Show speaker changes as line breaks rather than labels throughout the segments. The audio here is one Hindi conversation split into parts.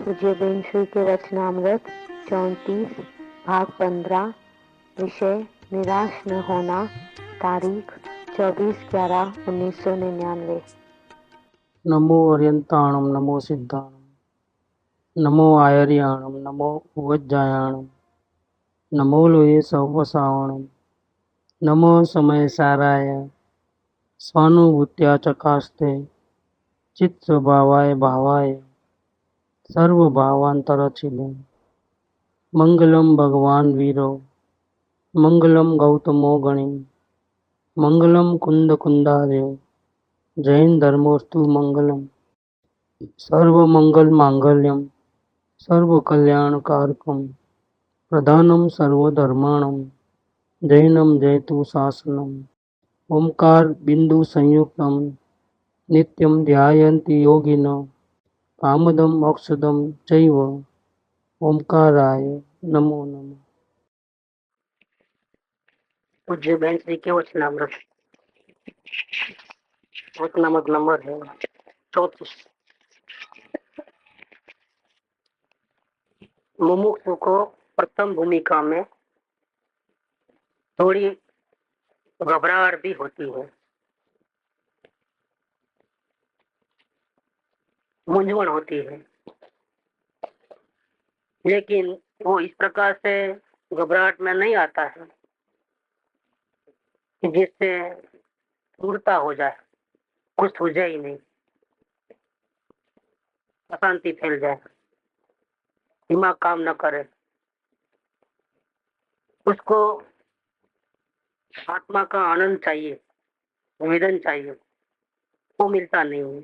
पूज्य बेंसुई के रचनामृत 34 भाग 15। विषय निराश न होना। तारीख 24/11/1999।
नमो अर्यंताणम नमो सिद्धाणम नमो आयर्याणम नमो वज्जायाणम नमो लोये सवसावणम नमो समय साराय स्वानुभूत्या चकास्ते चित्त स्वभावाय भावाय सर्वभावांतरचिले मंगलम भगवान वीरो मंगलम गौतमो गणि मंगलम कुंद कुंदार्यो जैन धर्मोस्तु मंगलम सर्वमंगल मांगल्यम सर्वकल्याणकारकम प्रधानम सर्वधर्माणम जैनम जयतु शासनम ओंकार बिंदु संयुक्तम नित्यम ध्यायन्ति योगिनो कामदम मोक्षदम चैव ओंकाराय नमो नमः।
पूज्य बेंसुई के वचनामृत वचनामृत नंबर है 34। मुमुक्षु को प्रथम भूमिका में थोड़ी घबराहट भी होती है, मूंझवण होती है, लेकिन वो इस प्रकार से घबराहट में नहीं आता है कि जिससे पूर्णता हो जाए, कुछ सूझे ही नहीं, अशांति फैल जाए, दिमाग काम न करे। उसको आत्मा का आनंद चाहिए, वेदन चाहिए, वो मिलता नहीं है।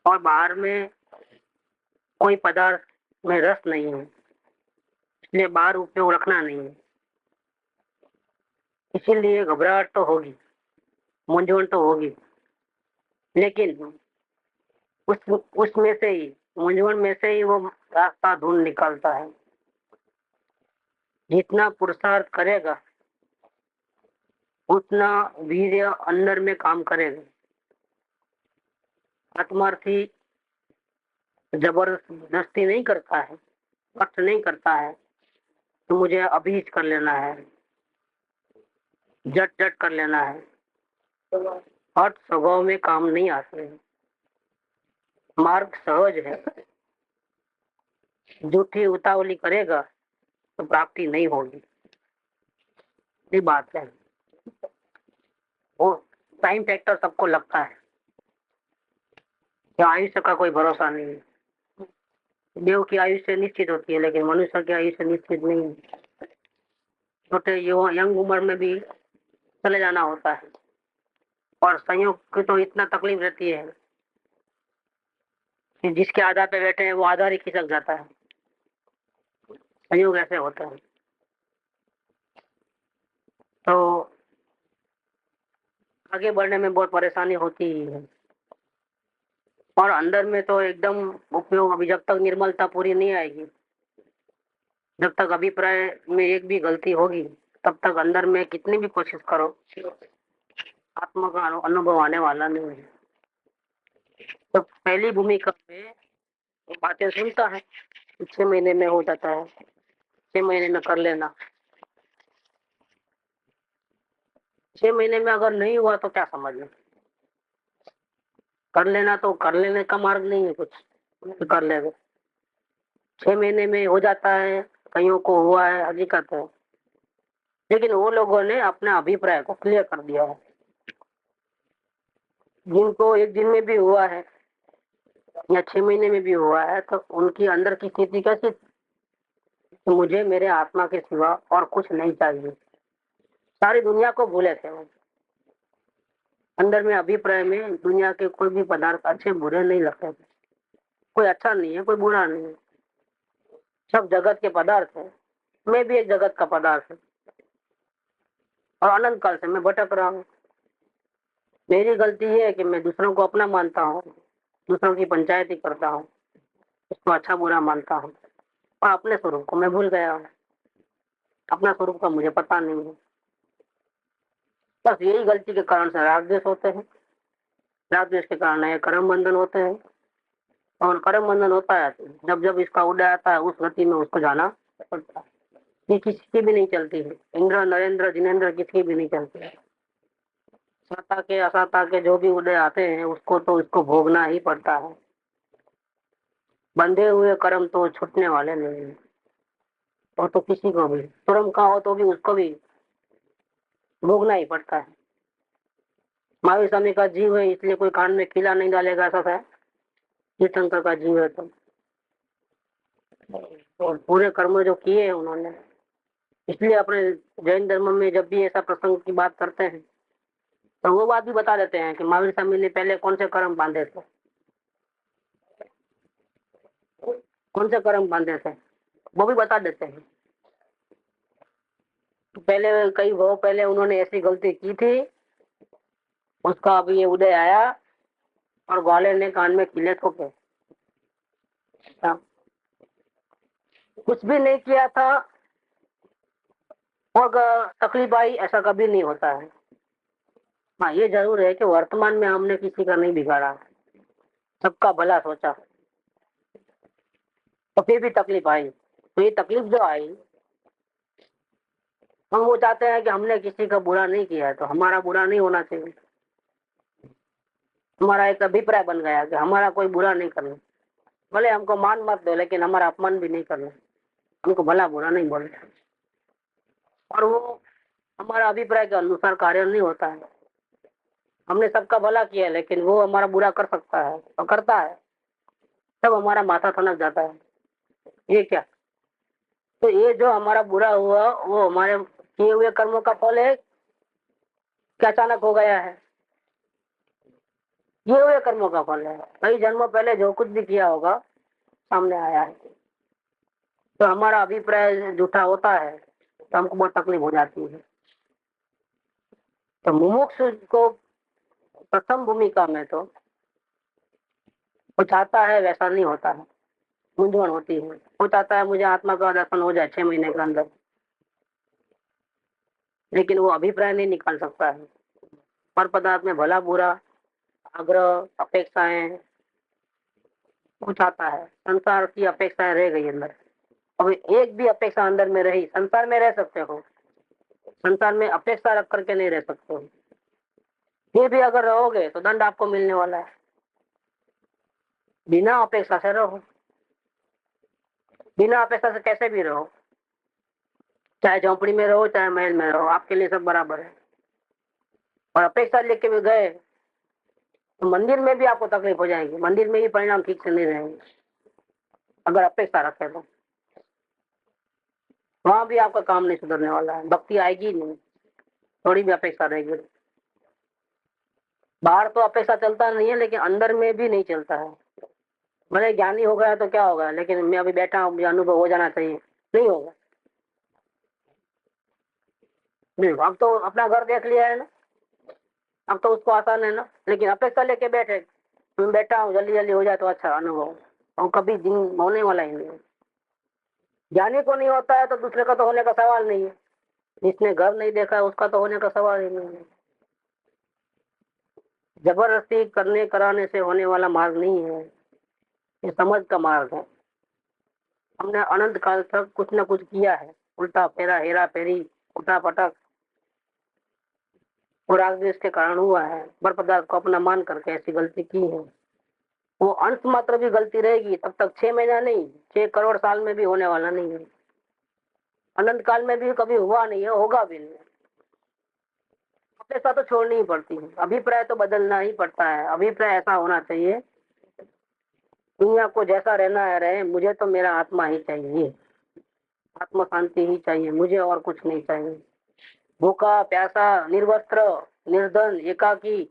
और बाहर में कोई पदार्थ में रस नहीं है, इसलिए बाहर उपयोग रखना नहीं है। इसीलिए घबराहट तो होगी, मूंझवण तो होगी, लेकिन उसमें से ही, मूंझवण में से ही वो रास्ता ढूंढ निकालता है। जितना पुरुषार्थ करेगा उतना वीर्य अंदर में काम करेगा। आत्मार्थी जबरदस्ती नहीं करता है, कष्ट नहीं करता है तो मुझे अभी कर लेना है, झट झट कर लेना है। अर्थ स्वभाव में काम नहीं आते हैं। मार्ग सहज है। झूठी उतावली करेगा तो प्राप्ति नहीं होगी। ये बात है। वो टाइम फैक्टर सबको लगता है कि आयुष्य का कोई भरोसा नहीं है। देव की आयुष्य निश्चित होती है, लेकिन मनुष्य की आयुष्य निश्चित नहीं है। छोटे युवा यंग उम्र में भी चले जाना होता है, और संयोग की तो इतना तकलीफ रहती है कि जिसके आधार पे बैठे हैं वो आधार ही खिसक जाता है। संयोग ऐसे होता है। तो आगे बढ़ने में बहुत परेशानी होती ही है। और अंदर में तो एकदम उपयोग, अभी जब तक निर्मलता पूरी नहीं आएगी, जब तक अभिप्राय में एक भी गलती होगी, तब तक अंदर में कितनी भी कोशिश करो, आत्मा का अनुभव आने वाला नहीं है। तो पहली भूमिका में वो बातें सुनता है, 6 महीने में हो जाता है, 6 महीने में कर लेना। 6 महीने में अगर नहीं हुआ तो क्या समझ में, कर लेना तो कर लेने का मार्ग नहीं है कुछ, तो कर लेगा। 6 महीने में हो जाता है, कईयों को हुआ है, हकीकत है। लेकिन वो लोगों ने अपने अभिप्राय को क्लियर कर दिया है। जिनको एक दिन में भी हुआ है या 6 महीने में भी हुआ है, तो उनकी अंदर की स्थिति कैसी, तो मुझे मेरे आत्मा के सिवा और कुछ नहीं चाहिए। सारी दुनिया को भूले थे वो। अंदर में अभिप्राय में दुनिया के कोई भी पदार्थ अच्छे बुरे नहीं लगते थे। कोई अच्छा नहीं है, कोई बुरा नहीं है, सब जगत के पदार्थ है। मैं भी एक जगत का पदार्थ हूँ, और अनंत काल से मैं भटक रहा हूँ। मेरी गलती ये है कि मैं दूसरों को अपना मानता हूँ, दूसरों की पंचायती करता हूँ, उसको अच्छा बुरा मानता हूँ, और अपने स्वरूप को मैं भूल गया हूँ। अपना स्वरूप का मुझे पता नहीं है। बस यही गलती के कारण से राग द्वेष होते हैं। राग द्वेष के कारण नए कर्म बंधन होते हैं। और कर्म बंधन होता है तो जब जब इसका उदय आता है उस गति में उसको जाना पड़ता है। ये किसी की भी नहीं चलती है, इंद्र नरेंद्र जिनेंद्र किसी की भी नहीं चलती है। सत्ता के असत्ता के जो भी उदय आते हैं उसको तो इसको भोगना ही पड़ता है। बंधे हुए कर्म तो छूटने वाले नहीं है। और तो किसी को भी तुरंत का हो तो भी उसको भी भोगना ही पड़ता है। महावीर स्वामी का जीव है इसलिए कोई कान में खीला नहीं डालेगा, ऐसा है। तीर्थंकर का जीव है तो और पूरे कर्म जो किए हैं उन्होंने, इसलिए अपने जैन धर्म में जब भी ऐसा प्रसंग की बात करते हैं तो वो बात भी बता देते हैं कि महावीर स्वामी ने पहले कौन से कर्म बांधे थे, कौन से कर्म बांधे थे वो भी बता देते हैं। तो पहले कई वो पहले उन्होंने ऐसी गलती की थी, उसका अभी ये उदय आया और ग्वालियर ने कान में किले ठोके। हाँ, कुछ भी नहीं किया था और तकलीफ आई, ऐसा कभी नहीं होता है। हाँ, ये जरूर है कि वर्तमान में हमने किसी का नहीं बिगाड़ा, सबका भला सोचा, तो फिर भी तकलीफ आई। तो ये तकलीफ जो आई, हम वो चाहते हैं कि हमने किसी का बुरा नहीं किया है तो हमारा बुरा नहीं होना चाहिए। हमारा एक अभिप्राय बन गया कि हमारा कोई बुरा नहीं करना, भले हमको मान मत दो लेकिन हमारा अपमान भी नहीं करना, हमको भला बुरा नहीं बोलना। और वो हमारा अभिप्राय के अनुसार कार्य नहीं होता है। हमने सबका भला किया है लेकिन वो हमारा बुरा कर सकता है और करता है, तब हमारा माथा ठनक जाता है। ये क्या, तो ये जो हमारा बुरा हुआ वो हमारे किए हुए कर्मों का फल है कि अचानक हो गया है? किए हुए कर्मों का फल है। कई जन्मों पहले जो कुछ भी किया होगा सामने आया है। तो हमारा अभिप्राय झूठा होता है तो हमको बहुत तकलीफ हो जाती है। तो मुमुक्षु को प्रथम भूमिका में तो वो चाहता है वैसा नहीं होता है, मूंझवण होती है। वो चाहता है मुझे आत्मा का दर्शन हो जाए 6 महीने के अंदर, लेकिन वो अभिप्राय नहीं निकाल सकता है। पर पदार्थ में भला बुरा, आग्रह, अपेक्षाएं वो चाहता है। संसार की अपेक्षाएं रह गई अंदर। अब एक भी अपेक्षा अंदर में रही, संसार में रह सकते हो, संसार में अपेक्षा रख करके नहीं रह सकते हो। ये भी अगर रहोगे तो दंड आपको मिलने वाला है। बिना अपेक्षा से रहो, बिना अपेक्षा से कैसे भी रहो, चाहे झोंपड़ी में रहो चाहे महल में रहो, आपके लिए सब बराबर है। और अपेक्षा लेके भी गए तो मंदिर में भी आपको तकलीफ हो जाएगी, मंदिर में भी परिणाम ठीक से नहीं रहेंगे। अगर अपेक्षा रखे तो वहां भी आपका काम नहीं सुधरने वाला है, भक्ति आएगी नहीं, थोड़ी भी अपेक्षा रहेगी। बाहर तो अपेक्षा चलता नहीं है लेकिन अंदर में भी नहीं चलता है। भले ज्ञानी हो गया तो क्या होगा, लेकिन मैं अभी बैठा हूँ, मुझे अनुभव हो जाना चाहिए, नहीं होगा। नहीं, अब तो अपना घर देख लिया है ना, अब तो उसको आसान है ना। लेकिन अपेक्षा लेके बैठे, मैं बैठा हूँ जल्दी जल्दी हो जाए तो अच्छा अनुभव, और कभी दिन होने वाला ही नहीं है। ज्ञानी को नहीं होता है तो दूसरे का तो होने का सवाल नहीं है। जिसने घर नहीं देखा है उसका तो होने का सवाल ही नहीं है। जबरदस्ती करने कराने से होने वाला मार्ग नहीं है, ये समझ का मार्ग है। हमने अनंत काल तक कुछ न कुछ किया है, उल्टा फेरा, हेरा फेरी, उठा पटक और राग द्वेष के कारण हुआ है। बर पदार्थ को अपना मान करके ऐसी गलती की है। वो अंश मात्र भी गलती रहेगी तब तक 6 महीना नहीं, 6 करोड़ साल में भी होने वाला नहीं है। अनंत काल में भी कभी हुआ नहीं है, होगा भी नहीं। अपेक्षा तो छोड़नी ही पड़ती है, अभिप्राय तो बदलना ही पड़ता है। अभिप्राय ऐसा होना चाहिए, दुनिया को जैसा रहना है रहे, मुझे तो मेरा आत्मा ही चाहिए, आत्मा शांति ही चाहिए मुझे, और कुछ नहीं चाहिए। भूखा प्यासा, निर्वस्त्र, निर्धन, एकाकी,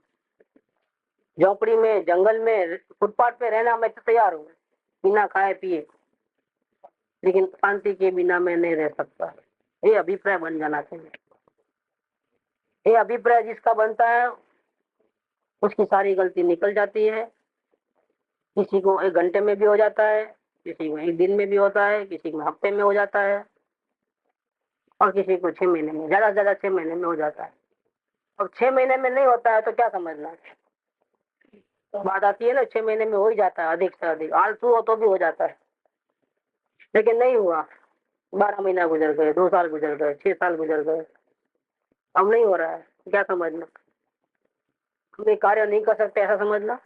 झोपड़ी में, जंगल में, फुटपाथ पे रहना मैं तो तैयार हूँ, बिना खाए पिए, लेकिन शांति के बिना मैं नहीं रह सकता। ये अभिप्राय बन जाना चाहिए। ये अभिप्राय जिसका बनता है उसकी सारी गलती निकल जाती है। किसी को 1 घंटे में भी हो जाता है, किसी को 1 दिन में भी होता है, किसी को हफ्ते में हो जाता है, और किसी को 6 महीने में, ज्यादा से ज्यादा 6 महीने में हो जाता है। अब 6 महीने में नहीं होता है तो क्या समझना है? बात आती है ना, 6 महीने में हो ही जाता है, अधिक से अधिक आलसू हो तो भी हो जाता है, लेकिन नहीं हुआ। 12 महीना गुजर गए, 2 साल गुजर गए, 6 साल गुजर गए, अब नहीं हो रहा है। क्या समझना, हम ये कार्य नहीं कर सकते ऐसा समझना।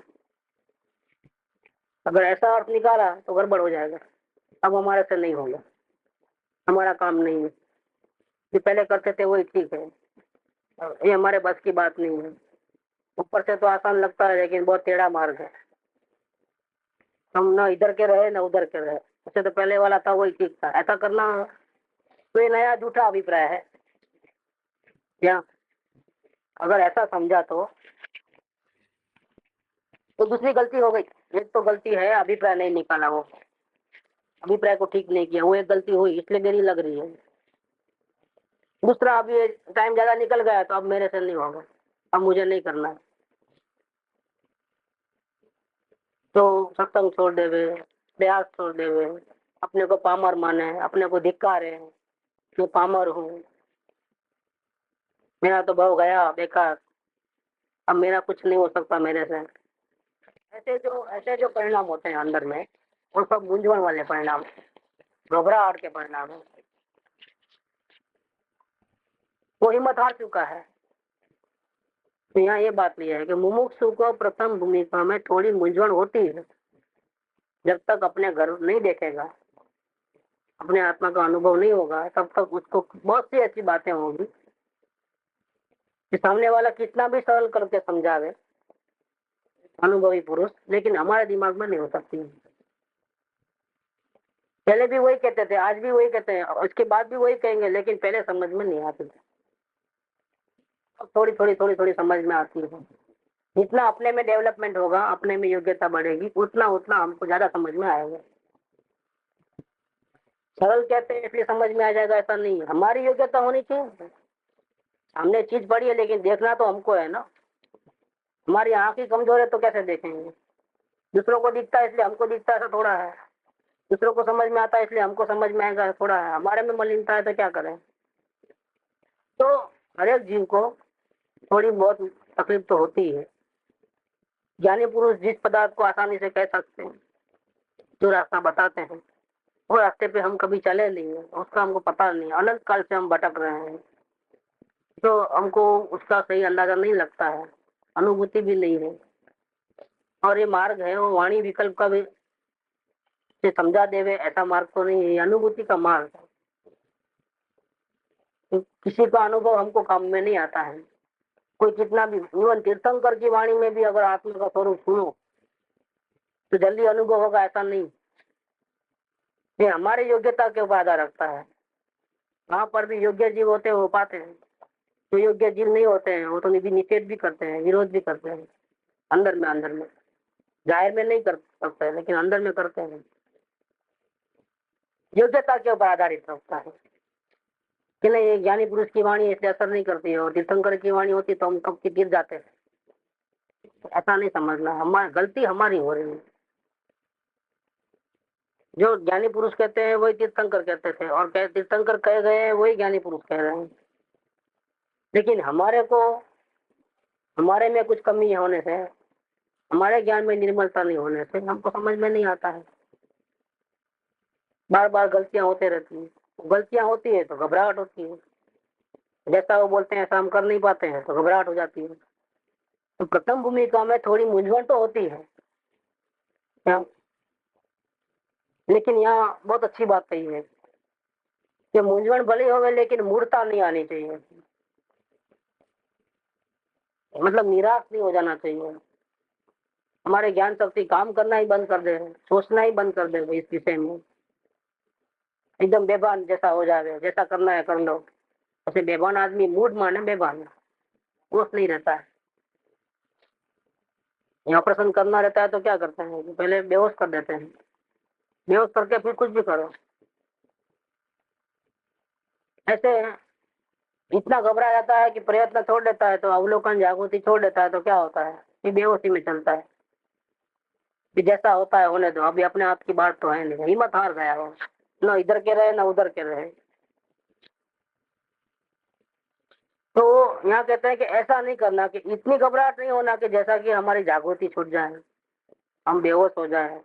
अगर ऐसा अर्थ निकाला तो गड़बड़ हो जाएगा। अब हमारे से नहीं होगा, हमारा काम नहीं है। जो पहले करते थे वही ठीक है, ये हमारे बस की बात नहीं है। ऊपर से तो आसान लगता है लेकिन बहुत टेढ़ा मार्ग है। हम ना इधर के रहे ना उधर के रहे, उससे तो पहले वाला था वही ठीक था। ऐसा करना तो ये नया झूठा अभिप्राय है क्या? अगर ऐसा समझा तो दूसरी गलती हो गई। एक तो गलती है अभिप्राय नहीं निकाला, वो अभिप्राय को ठीक नहीं किया, वो एक गलती हुई, इसलिए देरी लग रही है। दूसरा, अब ये टाइम ज्यादा निकल गया तो अब मेरे से नहीं होगा, अब मुझे नहीं करना है। तो सत्संग छोड़ देवे, प्रयास छोड़ देवे, अपने को पामर माने, अपने को धिक्कारे, मैं पामर हूँ, मेरा तो भाव गया बेकार, अब मेरा कुछ नहीं हो सकता मेरे से। ऐसे जो परिणाम होते हैं अंदर में, वो सब मूंझवण वाले परिणाम, घबराहट के परिणाम है। वो हिम्मत हार चुका है। तो यहाँ ये बात नहीं है कि मुमुक्षु को प्रथम भूमिका में थोड़ी मूंझवण होती है। जब तक अपने घर नहीं देखेगा, अपने आत्मा का अनुभव नहीं होगा, तब तक उसको बहुत सी ऐसी बातें होगी कि सामने वाला कितना भी सरल करके समझावे, अनुभवी पुरुष, लेकिन हमारे दिमाग में नहीं हो सकती। पहले भी वही कहते थे, आज भी वही कहते हैं, और उसके बाद भी वही कहेंगे, लेकिन पहले समझ में नहीं आती थी। अब थोड़ी थोड़ी समझ में आती है। जितना अपने में डेवलपमेंट होगा, अपने में योग्यता बढ़ेगी, उतना उतना हमको ज्यादा समझ में आएगा। सरल कहते हैं इसलिए समझ में आ जाएगा ऐसा नहीं है, हमारी योग्यता होनी चाहिए। हमने चीज पढ़ी है लेकिन देखना तो हमको है ना। हमारी आंख ही कमजोर है तो कैसे देखेंगे? दूसरों को दिखता है इसलिए हमको दिखता है, ऐसा थोड़ा है। दूसरों को समझ में आता है इसलिए हमको समझ में आएगा, थोड़ा है। हमारे में मलिनता है तो क्या करें? तो हर एक जीव को थोड़ी बहुत तकलीफ तो होती है। ज्ञानी पुरुष जिस पदार्थ को आसानी से कह सकते हैं, जो रास्ता बताते हैं, वो रास्ते पे हम कभी चले नहीं है, उसका हमको पता नहीं, अनंत काल से हम भटक रहे हैं, तो हमको उसका सही अंदाजा नहीं लगता है, अनुभूति भी नहीं है। और ये मार्ग है वो वाणी विकल्प का भी से समझा देवे ऐसा मार्ग तो नहीं है, ये अनुभूति का मार्ग है। तो किसी का अनुभव हमको काम में नहीं आता है। कोई कितना भी, इवन तीर्थंकर की वाणी में भी अगर आत्मा का स्वरूप सुनो तो जल्दी अनुभव होगा ऐसा नहीं। ये हमारी योग्यता के ऊपर आधार रखता है। वहां पर भी योग्य जीव होते हैं, हो पाते हैं। जो योग्य जीव नहीं होते हैं वो तो निषेध भी करते हैं, विरोध भी करते हैं, अंदर में जाहिर में नहीं कर सकते लेकिन अंदर में करते हैं। योग्यता के ऊपर आधारित रखता है कि नहीं, एक ज्ञानी पुरुष की वाणी इसलिए असर नहीं करती है और तीर्थंकर की वाणी होती तो हम कब के गिर जाते हैं। ऐसा नहीं समझना, हमारी गलती हमारी हो रही है। जो ज्ञानी पुरुष कहते हैं वही तीर्थंकर कहते थे, और तीर्थंकर कहे गए हैं वही ज्ञानी पुरुष कह रहे हैं। लेकिन हमारे में कुछ कमी होने से, हमारे ज्ञान में निर्मलता नहीं होने से हमको समझ में नहीं आता है। बार बार गलतियां होते रहती हैं। गलतियां होती है तो घबराहट होती है, जैसा वो बोलते हैं ऐसा हम कर नहीं पाते हैं तो घबराहट हो जाती है। तो प्रथम भूमिका में थोड़ी मूंझवण तो होती है क्या? लेकिन यहाँ बहुत अच्छी बात कही है कि मूंझवण भले होवे लेकिन मूर्खता नहीं आनी चाहिए, मतलब निराश नहीं हो जाना चाहिए। हमारे ज्ञान शक्ति काम करना ही बंद कर दे, सोचना ही बंद कर दे इस विषय में, एकदम बेभान जैसा हो जाए, जैसा करना है कर लो। ऐसे बेभान आदमी, मूड माने बेभान, होश नहीं रहता है। ऑपरेशन करना रहता है तो क्या करते हैं, पहले बेहोश कर देते हैं, बेहोश करके फिर कुछ भी करो। ऐसे इतना घबरा जाता है कि प्रयत्न छोड़ देता है, तो अवलोकन जागृति छोड़ देता है तो क्या होता है, फिर बेहोशी में चलता है। फिर जैसा होता है होने दो, अभी अपने आप की बात तो है नहीं, हिम्मत हार गया हो, न इधर के रहे न उधर के रहे। तो यहाँ कहते हैं कि ऐसा नहीं करना, कि इतनी घबराहट नहीं होना कि जैसा कि हमारी जागृति छूट जाए, हम बेहोश हो जाए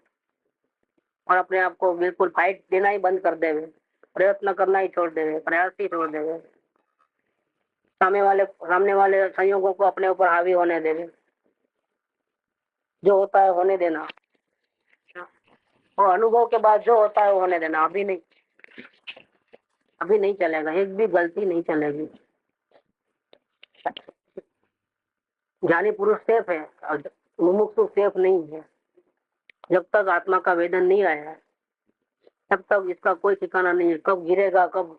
और अपने आप को बिल्कुल फाइट देना ही बंद कर देवे, प्रयत्न करना ही छोड़ देवे, प्रयास ही छोड़ देवे, सामने वाले संयोगों को अपने ऊपर हावी होने देवे। जो होता है होने देना, और अनुभव के बाद जो होता है वो होने देना। अभी नहीं चलेगा, एक भी गलती नहीं चलेगी। ज्ञानी पुरुष सेफ है और मुमुक्षु सेफ नहीं है। जब तक आत्मा का वेदन नहीं आया है तब तक इसका कोई ठिकाना नहीं है। कब गिरेगा, कब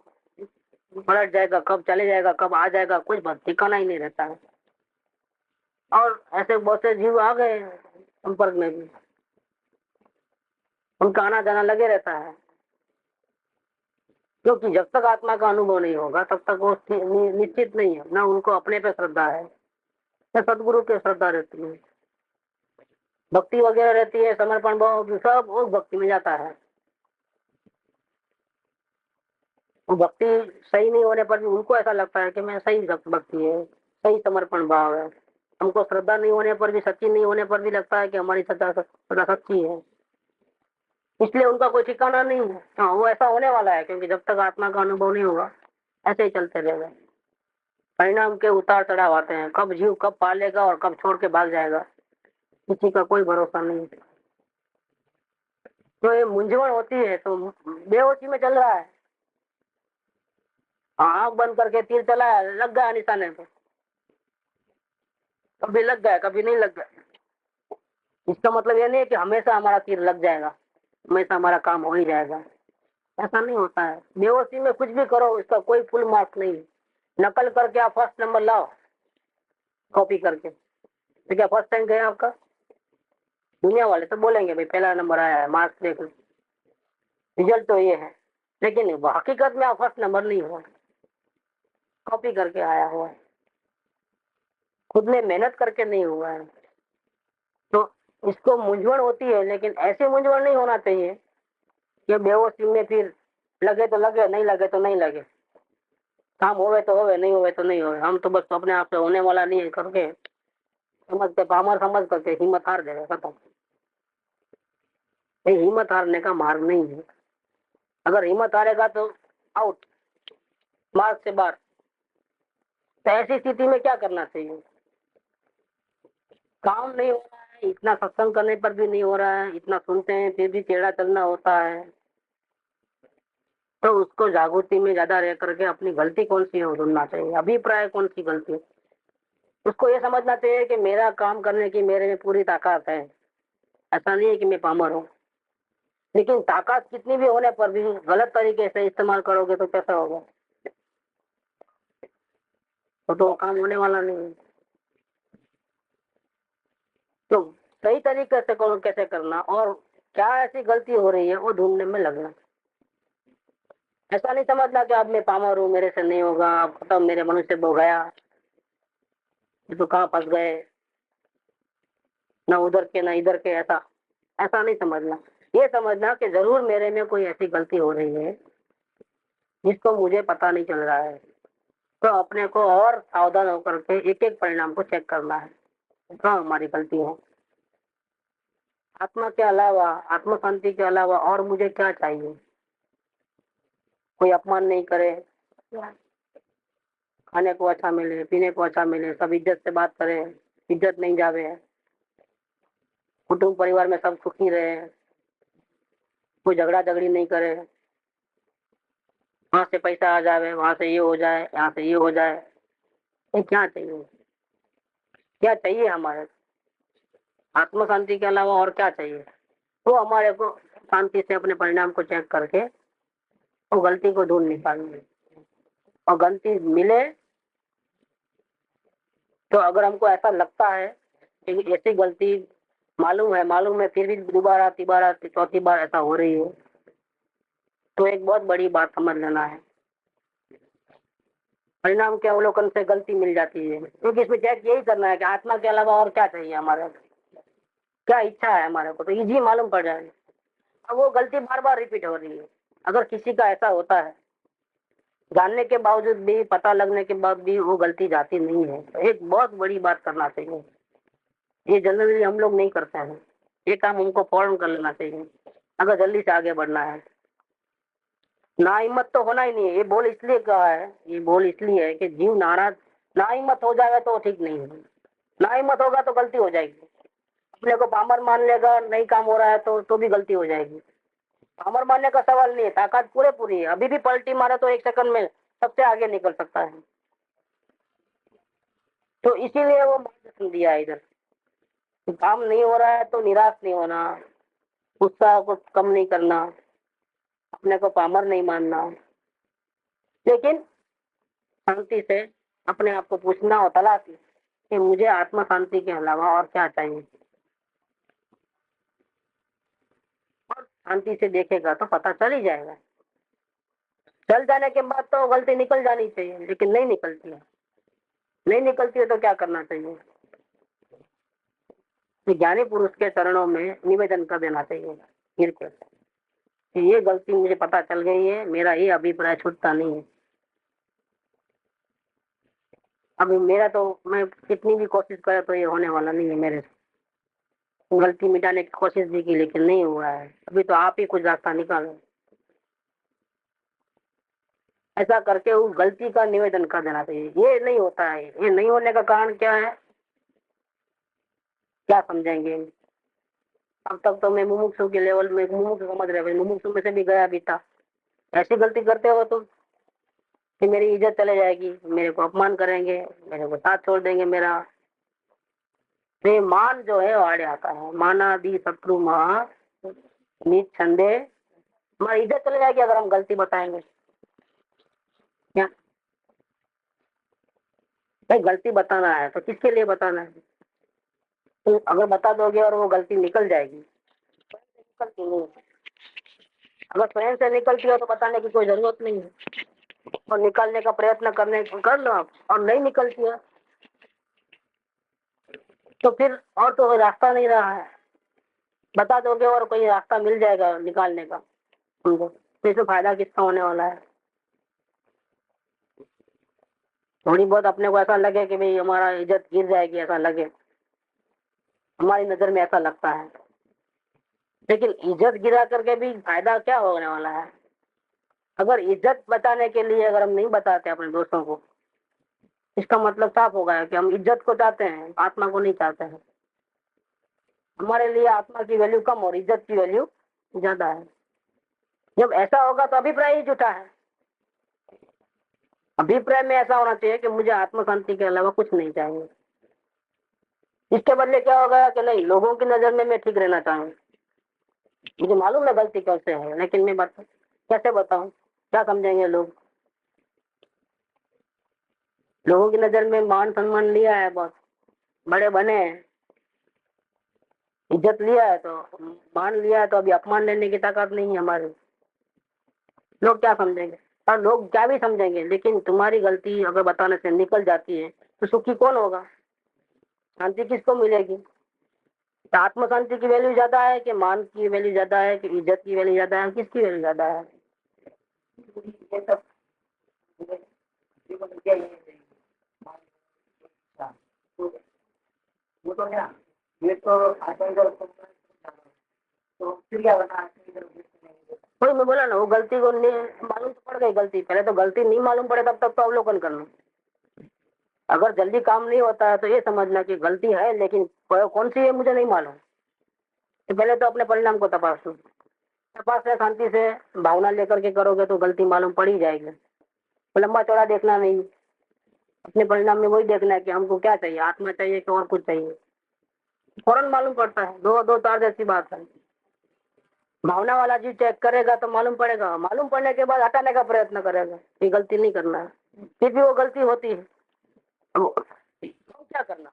पलट जाएगा, कब चले जाएगा, कब आ जाएगा, कुछ ठिकाना ही नहीं रहता है। और ऐसे बहुत से जीव आ गए संपर्क में भी, उनका आना जाना लगे रहता है, क्योंकि जब तक आत्मा का अनुभव नहीं होगा तब तक वो निश्चित नहीं है। ना उनको अपने पे श्रद्धा है, ना सदगुरु पे श्रद्धा रहती है। भक्ति वगैरह रहती है, समर्पण भाव, सब उस भक्ति में जाता है। वो भक्ति सही नहीं होने पर भी उनको ऐसा लगता है कि मैं सही भक्ति है, सही समर्पण भाव है। हमको श्रद्धा नहीं होने पर भी, सच्ची नहीं होने पर भी लगता है कि हमारी श्रद्धा सच्ची है, इसलिए उनका कोई ठिकाना नहीं है। हाँ, वो ऐसा होने वाला है, क्योंकि जब तक आत्मा का अनुभव नहीं होगा ऐसे ही चलते रहेगा। परिणाम के उतार चढ़ाव आते हैं, कब जीव कब पालेगा और कब छोड़ के भाग जाएगा, किसी का कोई भरोसा नहीं। तो ये मूंझवण होती है, तो बेहोशी में चल रहा है, आंख बंद करके तीर चलाया, लग गया निशाने पे, कभी लग गया कभी नहीं लग गया। इसका मतलब ये नहीं है कि हमेशा हमारा तीर लग जाएगा, हमेशा हमारा काम हो ही जाएगा, ऐसा नहीं होता है। बेहोशी में कुछ भी करो, इसका कोई फुल मार्क्स नहीं। नकल करके आप फर्स्ट नंबर लाओ, कॉपी करके, तो क्या फर्स्ट टाइम गया आपका? दुनिया वाले तो बोलेंगे भाई पहला नंबर आया है, मार्क्स देख लो, रिजल्ट तो ये है। लेकिन हकीकत में आप फर्स्ट नंबर नहीं हुआ, कॉपी करके आया हुआ है, खुद ने मेहनत करके नहीं हुआ है। तो इसको मूंझवण होती है, लेकिन ऐसी मूंझवण नहीं होना चाहिए कि बेहोशी में फिर लगे तो लगे, नहीं लगे तो नहीं लगे, काम होवे तो होवे, नहीं होवे तो नहीं होवे। हम तो बस अपने आप से होने वाला नहीं है करके समझते, पामर समझ करके हिम्मत हार जाएगा, खत्म। ये हिम्मत हारने का मार्ग नहीं है। अगर हिम्मत हारेगा तो आउट, मार्ग से बाहर। तो ऐसी स्थिति में क्या करना चाहिए? काम नहीं हो रहा है, इतना सत्संग करने पर भी नहीं हो रहा है, इतना सुनते हैं फिर भी टेढ़ा चलना होता है, तो उसको जागृति में ज्यादा रह करके अपनी गलती कौन सी है वो ढूंढना चाहिए, अभिप्राय कौन सी गलती है। उसको ये समझना चाहिए कि मेरा काम करने की मेरे में पूरी ताकत है, ऐसा नहीं है कि मैं पामर हूँ। लेकिन ताकत कितनी भी होने पर भी गलत तरीके से इस्तेमाल करोगे तो कैसा होगा? तो काम होने वाला नहीं है। तो सही तरीके से कैसे करना, और क्या ऐसी गलती हो रही है वो ढूंढने में लगना। ऐसा नहीं समझना कि अब मैं पामर हूँ, मेरे से नहीं होगा, अब खत्म, मेरे मनुष्य बो गया, ये तो कहाँ फंस गए, ना उधर के ना इधर के, ऐसा ऐसा नहीं समझना। ये समझना कि जरूर मेरे में कोई ऐसी गलती हो रही है जिसको मुझे पता नहीं चल रहा है। तो अपने को और सावधान होकर के एक एक परिणाम को चेक करना है, कहाँ हमारी गलती है। आत्मा के अलावा, आत्म शांति के अलावा और मुझे क्या चाहिए? कोई अपमान नहीं करे, खाने को अच्छा मिले, पीने को अच्छा मिले, सब इज्जत से बात करे, इज्जत नहीं जावे, कुटुंब परिवार में सब सुखी रहे, कोई झगड़ा झगड़ी नहीं करे, वहां से पैसा आ जावे, वहां से ये हो जाए, यहाँ से ये हो जाए। ये क्या चाहिए? क्या चाहिए हमारे? आत्म शांति के अलावा और क्या चाहिए? तो हमारे को शांति से अपने परिणाम को चेक करके वो गलती को ढूंढ निकालनी, और गलती मिले तो अगर हमको ऐसा लगता है कि ऐसी गलती मालूम है फिर भी दोबारा तिबारा चौथी बार ऐसा हो रही है, तो एक बहुत बड़ी बात समझ लेना है। परिणाम के अवलोकन से गलती मिल जाती है, क्योंकि इसमें चेक यही करना है कि आत्मा के अलावा और क्या चाहिए हमारे, क्या इच्छा है हमारे को, तो इजी मालूम पड़ जाएगा। अब वो गलती बार बार रिपीट हो रही है। अगर किसी का ऐसा होता है जानने के बावजूद भी, पता लगने के बाद भी वो गलती जाती नहीं है। तो एक बहुत बड़ी बात करना चाहिए, ये जनरली हम लोग नहीं करते हैं। ये काम हमको फौरन कर लेना चाहिए अगर जल्दी से आगे बढ़ना है। ना हिम्मत तो होना ही नहीं है। ये बोल इसलिए कहा है, ये बोल इसलिए है कि जीव नाराज, ना हिम्मत हो जाएगा तो ठीक नहीं है। ना हिम्मत होगा तो गलती हो जाएगी। अपने को पामर मान लेगा, नहीं काम हो रहा है तो भी गलती हो जाएगी। पामर मानने का सवाल नहीं है, ताकत पूरे पूरी है। अभी भी पलटी मारे तो 1 सेकंड में सबसे आगे निकल सकता है। तो इसीलिए वो मार्गदर्शन दिया है इधर। काम नहीं हो रहा है तो निराश नहीं होना, गुस्सा को कम नहीं करना, अपने को पामर नहीं मानना, लेकिन शांति से अपने आप को पूछना और तलाश कि मुझे आत्मा शांति के अलावा और क्या चाहिए। और शांति से देखेगा तो पता चल ही जाएगा। चल जाने के बाद तो गलती निकल जानी चाहिए, लेकिन नहीं निकलती है। नहीं निकलती है तो क्या करना चाहिए? कि ज्ञानी पुरुष के चरणों में निवेदन कर देना चाहिए गिर के कि ये गलती मुझे पता चल गई है, मेरा ये अभिप्राय छूटता नहीं है। अभी मेरा तो, मैं कितनी भी कोशिश करे तो ये होने वाला नहीं है मेरे से। गलती मिटाने की कोशिश भी की लेकिन नहीं हुआ है। अभी तो आप ही कुछ रास्ता निकालो। ऐसा करके उस गलती का निवेदन कर देना चाहिए। ये नहीं होता है, ये नहीं होने का कारण क्या है, क्या समझेंगे? अब तक तो मैं मुमुक्षु के लेवल में मुमुक्षु समझ रहे, मुमुक्षु में से भी गया भी था। ऐसी गलती करते हो तो कि मेरी इज्जत चले जाएगी, मेरे को अपमान करेंगे, मेरे को साथ छोड़ देंगे मेरा। तो ये मान जो है वो आड़े आता है। मानादि शत्रु महा नीच छंदे, हमारी इज्जत चले जाएगी अगर हम गलती बताएंगे। क्या भाई, गलती बताना है तो किसके लिए बताना है? तो अगर बता दोगे और वो गलती निकल जाएगी, निकलती नहीं। अगर स्वयं से निकलती हो तो बताने की कोई जरूरत नहीं है। और निकालने का प्रयत्न करने कर लो आप, और नहीं निकलती है तो फिर और तो कोई रास्ता नहीं रहा है। बता दोगे और कोई रास्ता मिल जाएगा निकालने का उनको, तो इसमें फायदा किसका होने वाला है? थोड़ी बहुत अपने को ऐसा लगे कि भाई हमारा इज्जत गिर जाएगी, ऐसा लगे, हमारी नजर में ऐसा लगता है, लेकिन इज्जत गिरा करके भी फायदा क्या होने वाला है? अगर इज्जत बचाने के लिए अगर हम नहीं बताते अपने दोस्तों को, इसका मतलब साफ हो गया कि हम इज्जत को चाहते हैं, आत्मा को नहीं चाहते हैं। हमारे लिए आत्मा की वैल्यू कम और इज्जत की वैल्यू ज्यादा है। जब ऐसा होगा तो अभिप्राय ही झूठा है। अभिप्राय में ऐसा होना चाहिए कि मुझे आत्म शांति के अलावा कुछ नहीं चाहिए। इसके बदले क्या होगा कि नहीं, लोगों की नजर में मैं ठीक रहना चाहूँ, मुझे मालूम है गलती कैसे है, लेकिन मैं कैसे बताऊं, क्या समझेंगे लोग? लोगों की नजर में मान सम्मान लिया है, बहुत बड़े बने हैं, इज्जत लिया है, तो मान लिया है, तो अभी अपमान लेने की ताकत नहीं है हमारी। लोग क्या समझेंगे? और लोग क्या भी समझेंगे, लेकिन तुम्हारी गलती अगर बताने से निकल जाती है तो सुखी कौन होगा? शांति किसको मिलेगी? आत्म शांति की वैल्यू ज्यादा है कि मान की वैल्यू ज्यादा है कि इज्जत की वैल्यू ज्यादा है, किसकी वैल्यू ज्यादा है? ये सब वो तो क्या, ये तो तो फिर क्या बता? वही मैं बोला ना, वो गलती को मालूम तो पड़ गई गलती, पहले तो गलती नहीं मालूम पड़े तब तक तो अवलोकन करना। अगर जल्दी काम नहीं होता है तो ये समझना कि गलती है, लेकिन कौन सी है मुझे नहीं मालूम। तो पहले तो अपने परिणाम को तपास लो। तपास से शांति से भावना लेकर के करोगे तो गलती मालूम पड़ ही जाएगी। तो लंबा चौड़ा देखना नहीं, अपने परिणाम में वही देखना है कि हमको क्या चाहिए, आत्मा चाहिए कि और कुछ चाहिए। फौरन मालूम पड़ता है, दो दो तार जैसी बात है। भावना वाला जी चेक करेगा तो मालूम पड़ेगा, मालूम पड़ने के बाद हटाने का प्रयत्न करेगा, ये गलती नहीं करना है, फिर भी वो गलती होती है। अब क्या करना?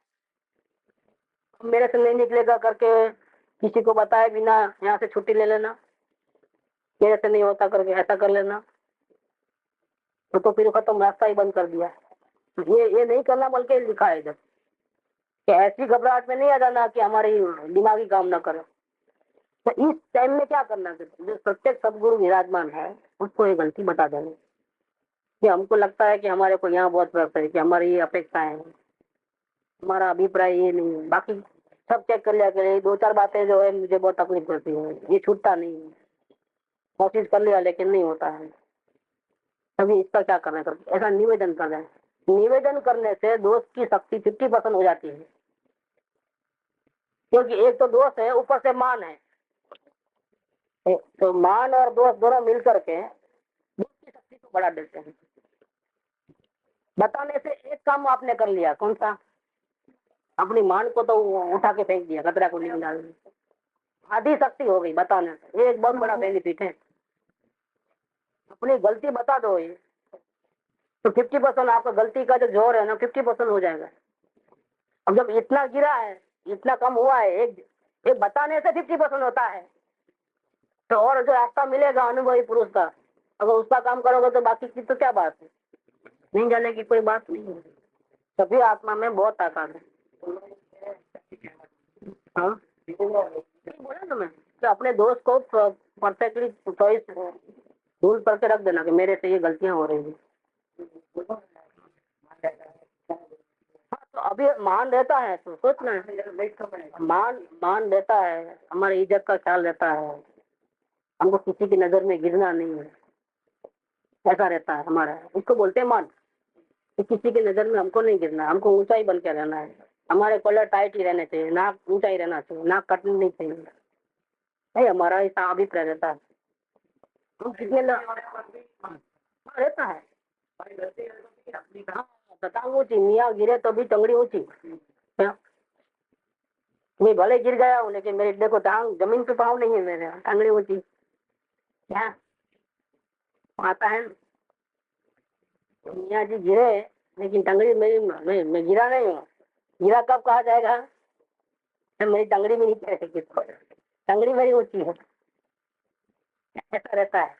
मेरे से नहीं निकलेगा करके किसी को बताए बिना यहाँ से छुट्टी ले लेना, मेरे से नहीं होता करके ऐसा कर लेना, तो फिर खत्म, रास्ता ही बंद कर दिया। ये नहीं करना, बल्कि लिखा है इधर कि ऐसी घबराहट में नहीं आ जाना कि हमारी दिमागी काम ना करे। तो इस टाइम में क्या करना है? जो प्रत्येक सदगुरु विराजमान है उसको ये गलती बता देनी कि हमको लगता है कि हमारे को यहाँ बहुत व्यस्त है, कि हमारी ये अपेक्षाएं हैं, हमारा अभिप्राय ये नहीं है। बाकी सब चेक कर लिया करें, दो चार बातें जो है मुझे बहुत तकलीफ करती है, ये छूटता नहीं है। कोशिश कर लिया लेकिन नहीं होता है। तभी इसका क्या करना है, ऐसा निवेदन कर रहे हैं। निवेदन करने से दोष की शक्ति 50% हो जाती है, क्योंकि एक तो दोष है, ऊपर से मान है। तो मान और दोष दोनों मिलकर के दोष की शक्ति को बढ़ा देते हैं। बताने से एक काम आपने कर लिया, कौन सा? अपनी मान को तो उठा के फेंक दिया, कचरा को नहीं डाल दिया। आधी शक्ति हो गई बताने से, ये एक बहुत बड़ा बेनिफिट है। अपनी गलती बता दो ये, तो 50% आपका गलती का जो जोर है ना 50% हो जाएगा। अब जब इतना गिरा है, इतना कम हुआ है, एक बताने से 50% होता है, तो और जो रास्ता मिलेगा अनुभवी पुरुष का, अगर उसका काम करोगे तो बाकी की तो क्या बात है, नहीं जाने की कोई बात नहीं है। सभी आत्मा में बहुत ताकत है। हाँ बोला ना मैं कि अपने दोस्त को परफेक्टली चॉइस रूल करके रख देना कि मेरे से ये गलतियां हो रही हैं। हाँ, तो अभी मान रहता है तो सोचना है, मान मान रहता है, हमारी इज्जत का ख्याल रहता है, हमको किसी की नजर में गिरना नहीं है, ऐसा रहता है हमारा। इसको बोलते हैं मान, कि किसी की नजर में हमको नहीं गिरना, हमको ऊंचाई बन के रहना है। हमारे कॉलर टाइट ही रहने चाहिए, नाक ऊंचा ही रहना चाहिए, नाक कटनी नहीं चाहिए। भाई हमारा ऐसा अभिप्राय रहता है। हम कितने रहता है। हाँ, बताऊँ ऊंची, मियाँ गिरे तो भी टंगड़ी ऊंची। क्या? मैं भले गिर गया हूँ लेकिन मेरे देखो टांग जमीन पे पाँव नहीं है, मेरे टंगड़ी ऊंची। क्या आता है? मियाँ जी गिरे लेकिन टंगड़ी मेरी, मैं गिरा नहीं हूँ। गिरा कब कहा जाएगा? मेरी टंगड़ी में नीचे है, टंगड़ी मेरी ऊंची है, ऐसा रहता है।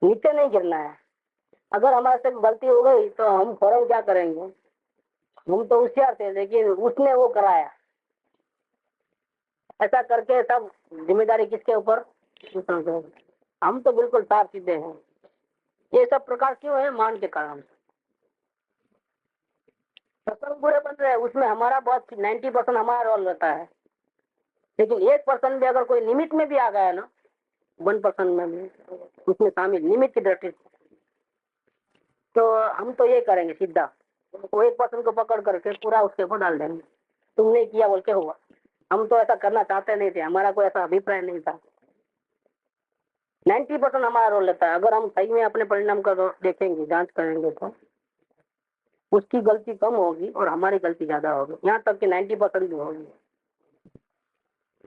नीचे नहीं गिरना है। अगर हमारे से गलती हो गई तो हम फौरन क्या करेंगे? हम तो होशियार थे लेकिन उसने वो कराया, ऐसा करके सब जिम्मेदारी किसके ऊपर? दूसरों के ऊपर। हम तो बिल्कुल साफ सीधे हैं। ये सब प्रकार क्यों है? मान के कारण। सत्संग बुरे बन रहे हैं, उसमें हमारा बहुत 90% हमारा रोल रहता है, लेकिन 1% भी अगर कोई निमित्त में भी आ गया ना, 1% में भी उसमें शामिल निमित्त की दृष्टि, तो हम तो ये करेंगे सीधा, वो 1% को पकड़ करके पूरा उसके ऊपर डाल देंगे, तुमने किया बोल के हुआ। हम तो ऐसा करना चाहते नहीं थे, हमारा कोई ऐसा अभिप्राय नहीं था। 90% हमारा रोल रहता है। अगर हम सही में अपने परिणाम का देखेंगे, जांच करेंगे, तो उसकी गलती कम होगी और हमारी गलती ज्यादा होगी, यहाँ तक कि 90% भी होगी।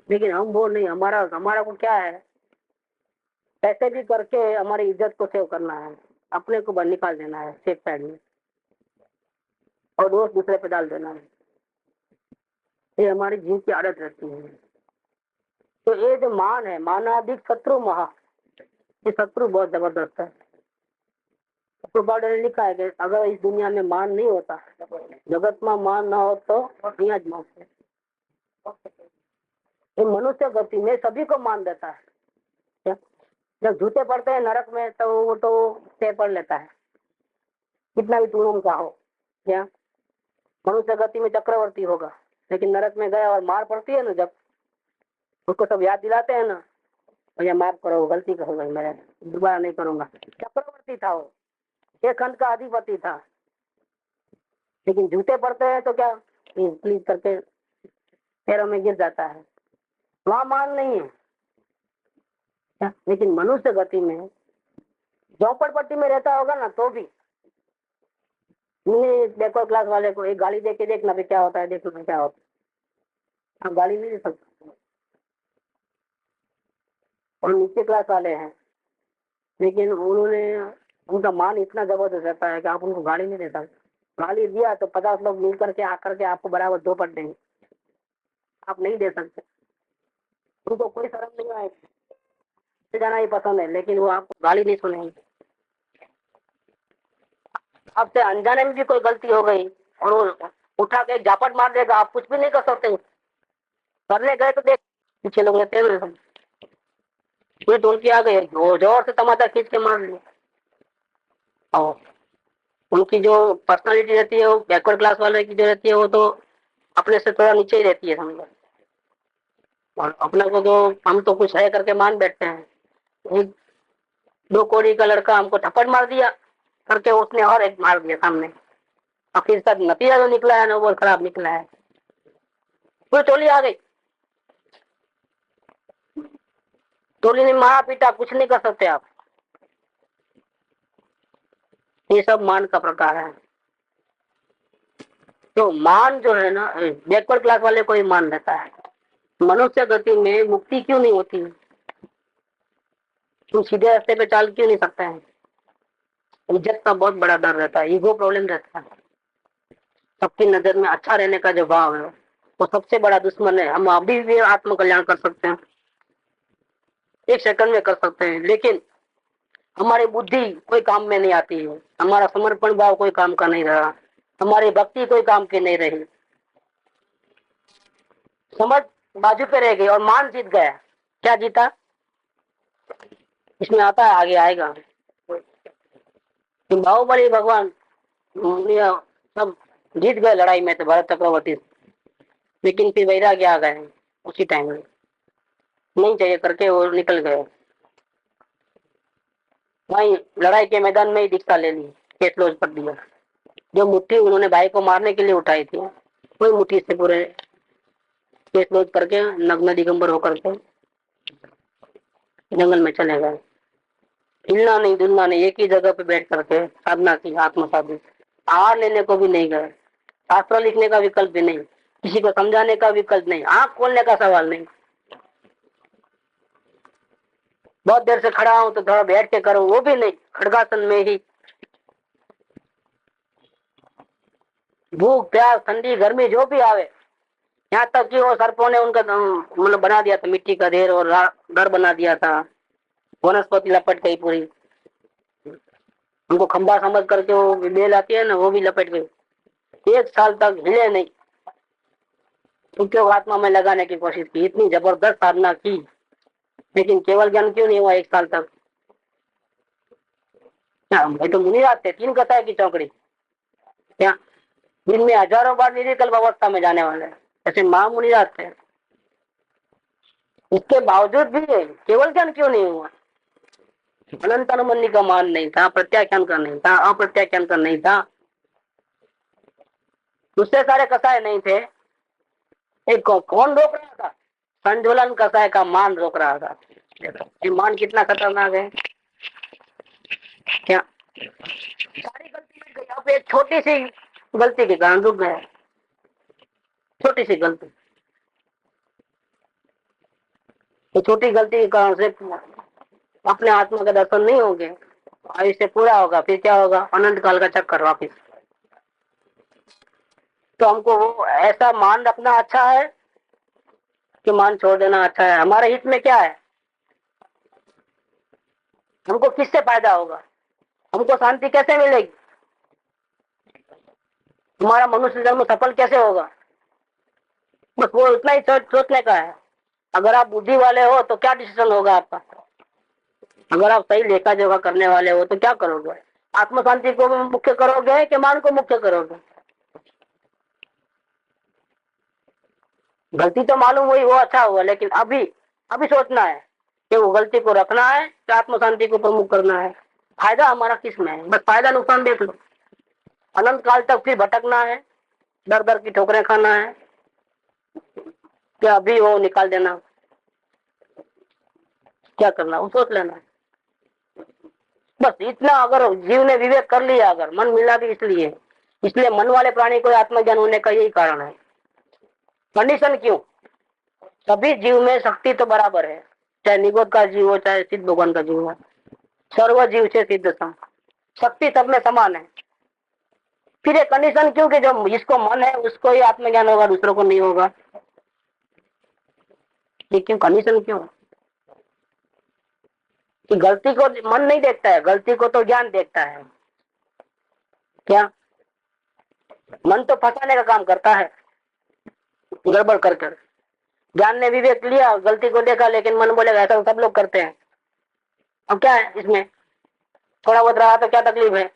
लेकिन हम वो नहीं, हमारा हमारा को क्या है, पैसे भी करके हमारी इज्जत को सेव करना है, अपने को बाहर निकाल देना है सेफ साइड में, और दोष दूसरे पे डाल देना है। ये हमारी जीव की आदत रहती है। तो ये जो मान है, मानाधिक शत्रु महा, ये शत्रु बहुत जबरदस्त है। प्रभुपाद ने लिखा है कि अगर इस दुनिया में मान नहीं होता, जगत में मान ना हो तो यहाँ मौत है। ये मनुष्य गति में सभी को मान देता है। क्या? जब जूते पड़ते हैं नरक में तो वो तो से पढ़ लेता है, कितना भी तुम का हो। क्या? मनुष्य गति में चक्रवर्ती होगा, लेकिन नरक में गया और मार पड़ती है ना, जब उसको सब याद दिलाते हैं ना, भैया माफ करो, गलती कर गई, मैं दोबारा नहीं करूंगा। चक्रवर्ती था वो, एक खंड का अधिपति था, लेकिन जूते पड़ते हैं तो क्या, प्लीज करके पैरों में गिर जाता है, वहां मान नहीं है। क्या? लेकिन मनुष्य गति में झोपड़पट्टी में रहता होगा ना तो भी नहीं, देखो क्लास वाले को एक गाली दे के देखना भी क्या होता है, देखना क्या होता है। आप गाली नहीं दे सकते, और नीचे क्लास वाले हैं, लेकिन उन्होंने, उनका मान इतना जबरदस्त रहता है कि आप उनको गाली नहीं दे सकते। गाली दिया तो 50 लोग मिल करके आकर के आपको बराबर दो पट देंगे, आप नहीं दे सकते। उनको कोई शर्म नहीं आएगी, जाना ही पसंद है, लेकिन वो आपको गाली नहीं सुनेंगे। आपसे अनजाने में भी कोई गलती हो गई और वो उठा के झापट मार देगा, आप कुछ भी नहीं कर सकते। करने गए तो देख पीछे लोग रहते हैं, कोई ढोल की आ गए, जोर जोर से तमाचा खींच के मार लिया। और उनकी जो पर्सनालिटी रहती है वो बैकवर्ड क्लास वाले की जो रहती है वो तो अपने से थोड़ा नीचे ही रहती है समझो। और अपने को तो हम तो कुछ है करके मान बैठते हैं। एक 2 कौड़ी का लड़का हमको थप्पड़ मार दिया करके उसने और एक मार दिया सामने। और फिर इसका नतीजा जो निकला है ना वो बहुत खराब निकला है। पूरी टोली आ गई, टोली ने मारा पीटा, कुछ नहीं कर सकते आप। ये सब मान का प्रकार है। तो मान जो है ना बैकवर्ड क्लास वाले को ही मान रहता है। मनुष्य गति में मुक्ति क्यों नहीं होती? तुम सीधे रास्ते पे चाल क्यों नहीं सकते हैं? इज्जत का बहुत बड़ा डर रहता है, ईगो प्रॉब्लम रहता है। सबकी नजर में अच्छा रहने का जो भाव है वो सबसे बड़ा दुश्मन है। हम अभी भी आत्म कल्याण कर सकते हैं, 1 सेकंड में कर सकते हैं, लेकिन हमारी बुद्धि कोई काम में नहीं आती है, हमारा समर्पण भाव कोई काम का नहीं रहा, हमारी भक्ति कोई काम की नहीं रही, समझ बाजू पे रह गई और मान जीत गया। क्या जीता? इसमें आता है, आगे आएगा। बाहुबली भगवान सब जीत गए लड़ाई में तो भरत चक्रवर्ती, लेकिन फिर वैराग्य आ गए उसी टाइम में, नहीं चाहिए करके वो निकल गए। वहीं लड़ाई के मैदान में ही दीक्षा ले ली, केस क्लोज कर दिया। जो मुट्ठी उन्होंने भाई को मारने के लिए उठाई थी वही मुट्ठी से पूरे केस क्लोज करके नग्न दिगंबर होकर के जंगल में चले गए। हिलना नहीं डुलना नहीं, एक ही जगह पे बैठ करके साधना की, आत्म साधु। आहार लेने को भी नहीं गए, शास्त्र लिखने का विकल्प भी नहीं, किसी को समझाने का विकल्प नहीं, आंख खोलने का सवाल नहीं। बहुत देर से खड़ा हूं तो थोड़ा बैठ के करो, वो भी नहीं, खड़गासन में ही। भूख प्यास ठंडी गर्मी जो भी आवे, यहाँ तक कि वो सर्पों ने उनका मतलब बना दिया था मिट्टी का ढेर और घर बना दिया था, वनस्पति लपट गई पूरी। उनको खंबा समझ करके वो बेल आती है ना वो भी लपट गई। 1 साल तक हिले नहीं, उपयोग आत्मा में लगाने की कोशिश की, इतनी जबरदस्त साधना की, लेकिन केवल ज्ञान क्यों नहीं हुआ 1 साल तक? क्या भाई तो मुनि आते 3 कथाएं की चौकड़ी क्या, दिन में हजारों बार निर्विकल्प अवस्था में जाने वाले ऐसे महामुनि आते हैं। इसके बावजूद भी केवल ज्ञान क्यों नहीं हुआ? अनंत अनुमन्य का मान नहीं था, प्रत्याख्यान का नहीं था, अप्रत्याख्यान का नहीं था, दूसरे सारे कसाय नहीं थे। एक कौन रोक रहा था? संजुलन कसाय का मान रोक रहा था। ये मान कितना खतरनाक है। क्या सारी गलती मिट गई, अब एक छोटी सी गलती के कारण रुक गया, छोटी सी गलती, तो छोटी गलती के कारण से अपने आत्मा का दर्शन नहीं होंगे, आयुष्य पूरा होगा, फिर क्या होगा? अनंत काल का चक्कर वापिस। तो हमको वो ऐसा मान रखना अच्छा है कि मान छोड़ देना अच्छा है? हमारे हित में क्या है? हमको किससे फायदा होगा? हमको शांति कैसे मिलेगी? हमारा मनुष्य जन्म सफल कैसे होगा? बस वो इतना ही सोचने का है। अगर आप बुद्धि वाले हो तो क्या डिसीजन होगा आपका? अगर आप सही लेखा जोखा करने वाले हो तो क्या करोगे? आत्म शांति को मुख्य करोगे कि मान को मुख्य करोगे? गलती तो मालूम हुई वो अच्छा हुआ, लेकिन अभी अभी सोचना है कि वो गलती को रखना है कि आत्म शांति को प्रमुख करना है। फायदा हमारा किस में है? बस फायदा नुकसान देख लो। अनंत काल तक फिर भटकना है, दर दर की ठोकरें खाना है, कि अभी वो निकाल देना? क्या करना वो सोच लेना। बस इतना अगर जीव ने विवेक कर लिया, अगर मन मिला भी इसलिए इसलिए मन वाले प्राणी को आत्मज्ञान होने का यही कारण है। कंडीशन क्यों? सभी जीव में शक्ति तो बराबर है, चाहे निगोद का जीव हो चाहे सिद्ध भगवान का जीव हो, सर्व जीव से सिद्ध सम, शक्ति सब में समान है। फिर ये कंडीशन क्यों कि जो जिसको मन है उसको ही आत्मज्ञान होगा, दूसरों को नहीं होगा? ये क्यों कंडीशन क्यों? कि गलती को मन नहीं देखता है, गलती को तो ज्ञान देखता है। क्या मन तो फंसाने का काम करता है, गड़बड़ कर कर। ज्ञान ने विवेक लिया, गलती को देखा, लेकिन मन बोलेगा ऐसा सब लोग करते हैं, अब क्या है इसमें? थोड़ा बहुत रहा तो क्या तकलीफ है?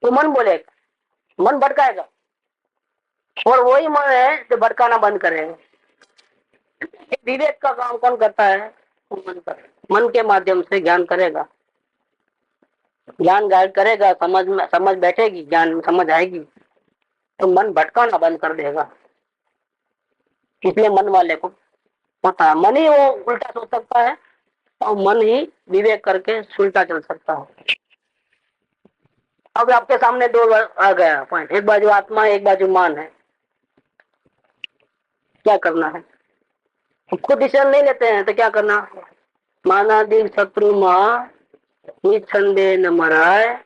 तो मन बोलेगा, मन भटकाएगा, और वही मन है जो भटकाना बंद करेगा। विवेक का काम कौन करता है? मन कर, मन के माध्यम से ज्ञान करेगा, ज्ञान गाइड करेगा, समझ में समझ बैठेगी, ज्ञान में समझ आएगी, तो मन भटकाना बंद कर देगा। इसलिए मन वाले को पता है, मन ही वो उल्टा सोच सकता है और मन ही विवेक करके उल्टा चल सकता है। अब आपके सामने दो आ गया पॉइंट, एक बाजू आत्मा है, एक बाजू मान है, क्या करना है? खुद डिसीजन नहीं लेते हैं तो क्या करना? मानादि शत्रु महा छंदे न मराय,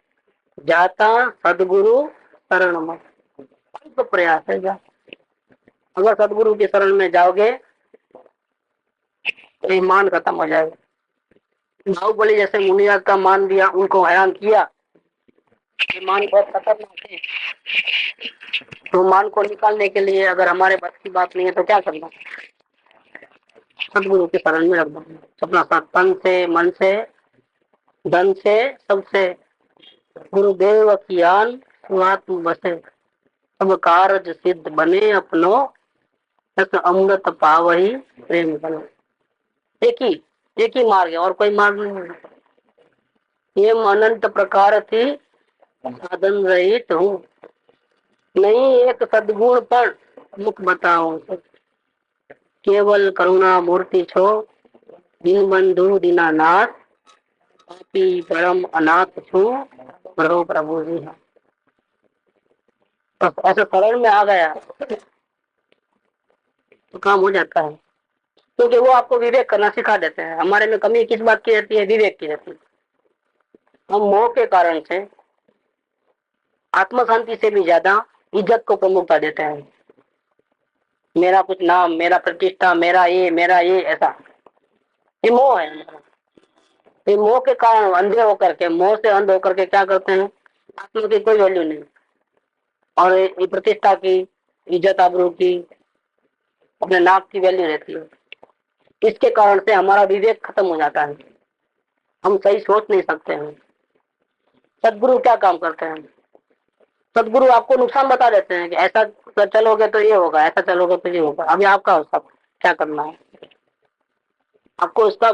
जाता सदगुरु शरण में। तो प्रयास है जा, अगर सदगुरु की शरण में जाओगे तो ईमान खत्म हो जाएगा। बाहुबली जैसे मुनिया का मान दिया, उनको हैरान किया, ईमान बहुत खतरनाक है, तो मान को निकालने के लिए अगर हमारे बस की बात नहीं है तो क्या करना? सदगुरु के शरण में रख दो अपना साथ, तन से, मन से, धन से, सबसे। गुरुदेव कियान स्वात्म बसे, सब कारज सिद्ध बने अपनो, अमृत पावही प्रेम बनो। एक ही मार्ग है, और कोई मार्ग नहीं है। ये अनंत प्रकार थी साधन रहित हूँ, नहीं एक सदगुण पर मुख बताओ, केवल करुणा मूर्ति छो, दीन बंधु दीनानाथ, पापी परम अनाथ छू, प्रभु प्रभु जी है। तो ऐसे शरण में आ गया तो काम हो जाता है, क्योंकि वो आपको विवेक करना सिखा देते हैं। हमारे में कमी किस बात की रहती है? विवेक की रहती है। हम मोह के कारण से आत्म शांति से भी ज्यादा इज्जत को प्रमुखता देते हैं। मेरा कुछ नाम, मेरा प्रतिष्ठा, मेरा ये ऐसा, ये मोह है। ये मोह के कारण अंधे होकर के, मोह से अंध होकर के क्या करते हैं? आत्मा की कोई वैल्यू नहीं, और ये प्रतिष्ठा की, इज्जत आबरू की, अपने नाक की वैल्यू रहती है। इसके कारण से हमारा विवेक खत्म हो जाता है, हम सही सोच नहीं सकते हैं। सदगुरु क्या काम करते हैं? सदगुरु आपको नुकसान बता देते हैं कि ऐसा चलोगे तो ये होगा, ऐसा चलोगे तो ये होगा। अभी आपका सब क्या करना है, आपको उसका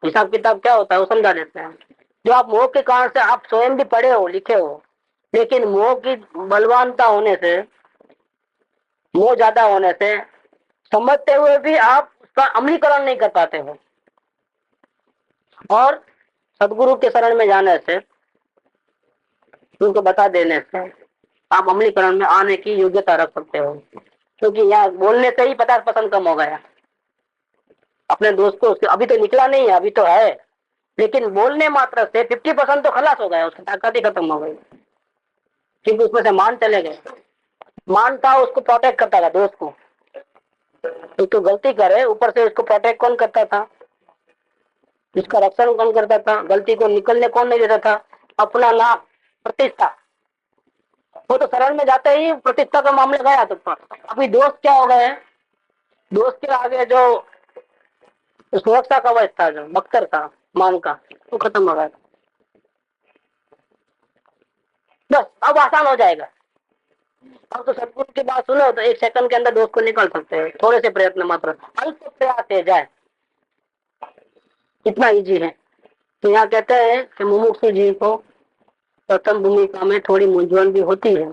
हिसाब किताब क्या होता है वो समझा देते हैं। जो आप मोह के कारण से आप स्वयं भी पढ़े हो, लिखे हो, लेकिन मोह की बलवानता होने से, मोह ज्यादा होने से, समझते हुए भी आप उसका अमलीकरण नहीं कर पाते हो। और सदगुरु के शरण में जाने से, उनको बता देने से आप अमलीकरण में आने की योग्यता रख सकते हो। क्योंकि यहाँ बोलने से ही 50% कम हो गया। अपने दोस्त को अभी तो निकला नहीं है, अभी तो है, लेकिन बोलने मात्र से 50% तो खलास हो गया, उसकी ताकत ही खत्म हो गई, क्योंकि उसमें से मान चले गए। मान था उसको प्रोटेक्ट करता था, दोस्त को। तो गलती करे, ऊपर से उसको प्रोटेक्ट कौन करता था? इसका रक्षण कौन करता था? गलती को निकलने कौन नहीं देता था? अपना नाम, प्रतिष्ठा। वो तो शरण में जाते ही प्रतिष्ठा का मामला गया। तो अभी दोस्त क्या हो गए? दोस्त के आगे जो सुरक्षा कवच था, जो बख्तर था मान का, वो खत्म हो गया। बस अब आसान हो जाएगा। अब तो सदगुरु की बात सुनो तो 1 सेकंड के अंदर दोस्त को निकाल सकते हैं, थोड़े से प्रयत्न मात्र, अल्प प्रयास से जाए, इतना इजी है। तो यहाँ कहते हैं कि मुमुक्षु जी को प्रथम भूमिका में थोड़ी मूंझवण भी होती है,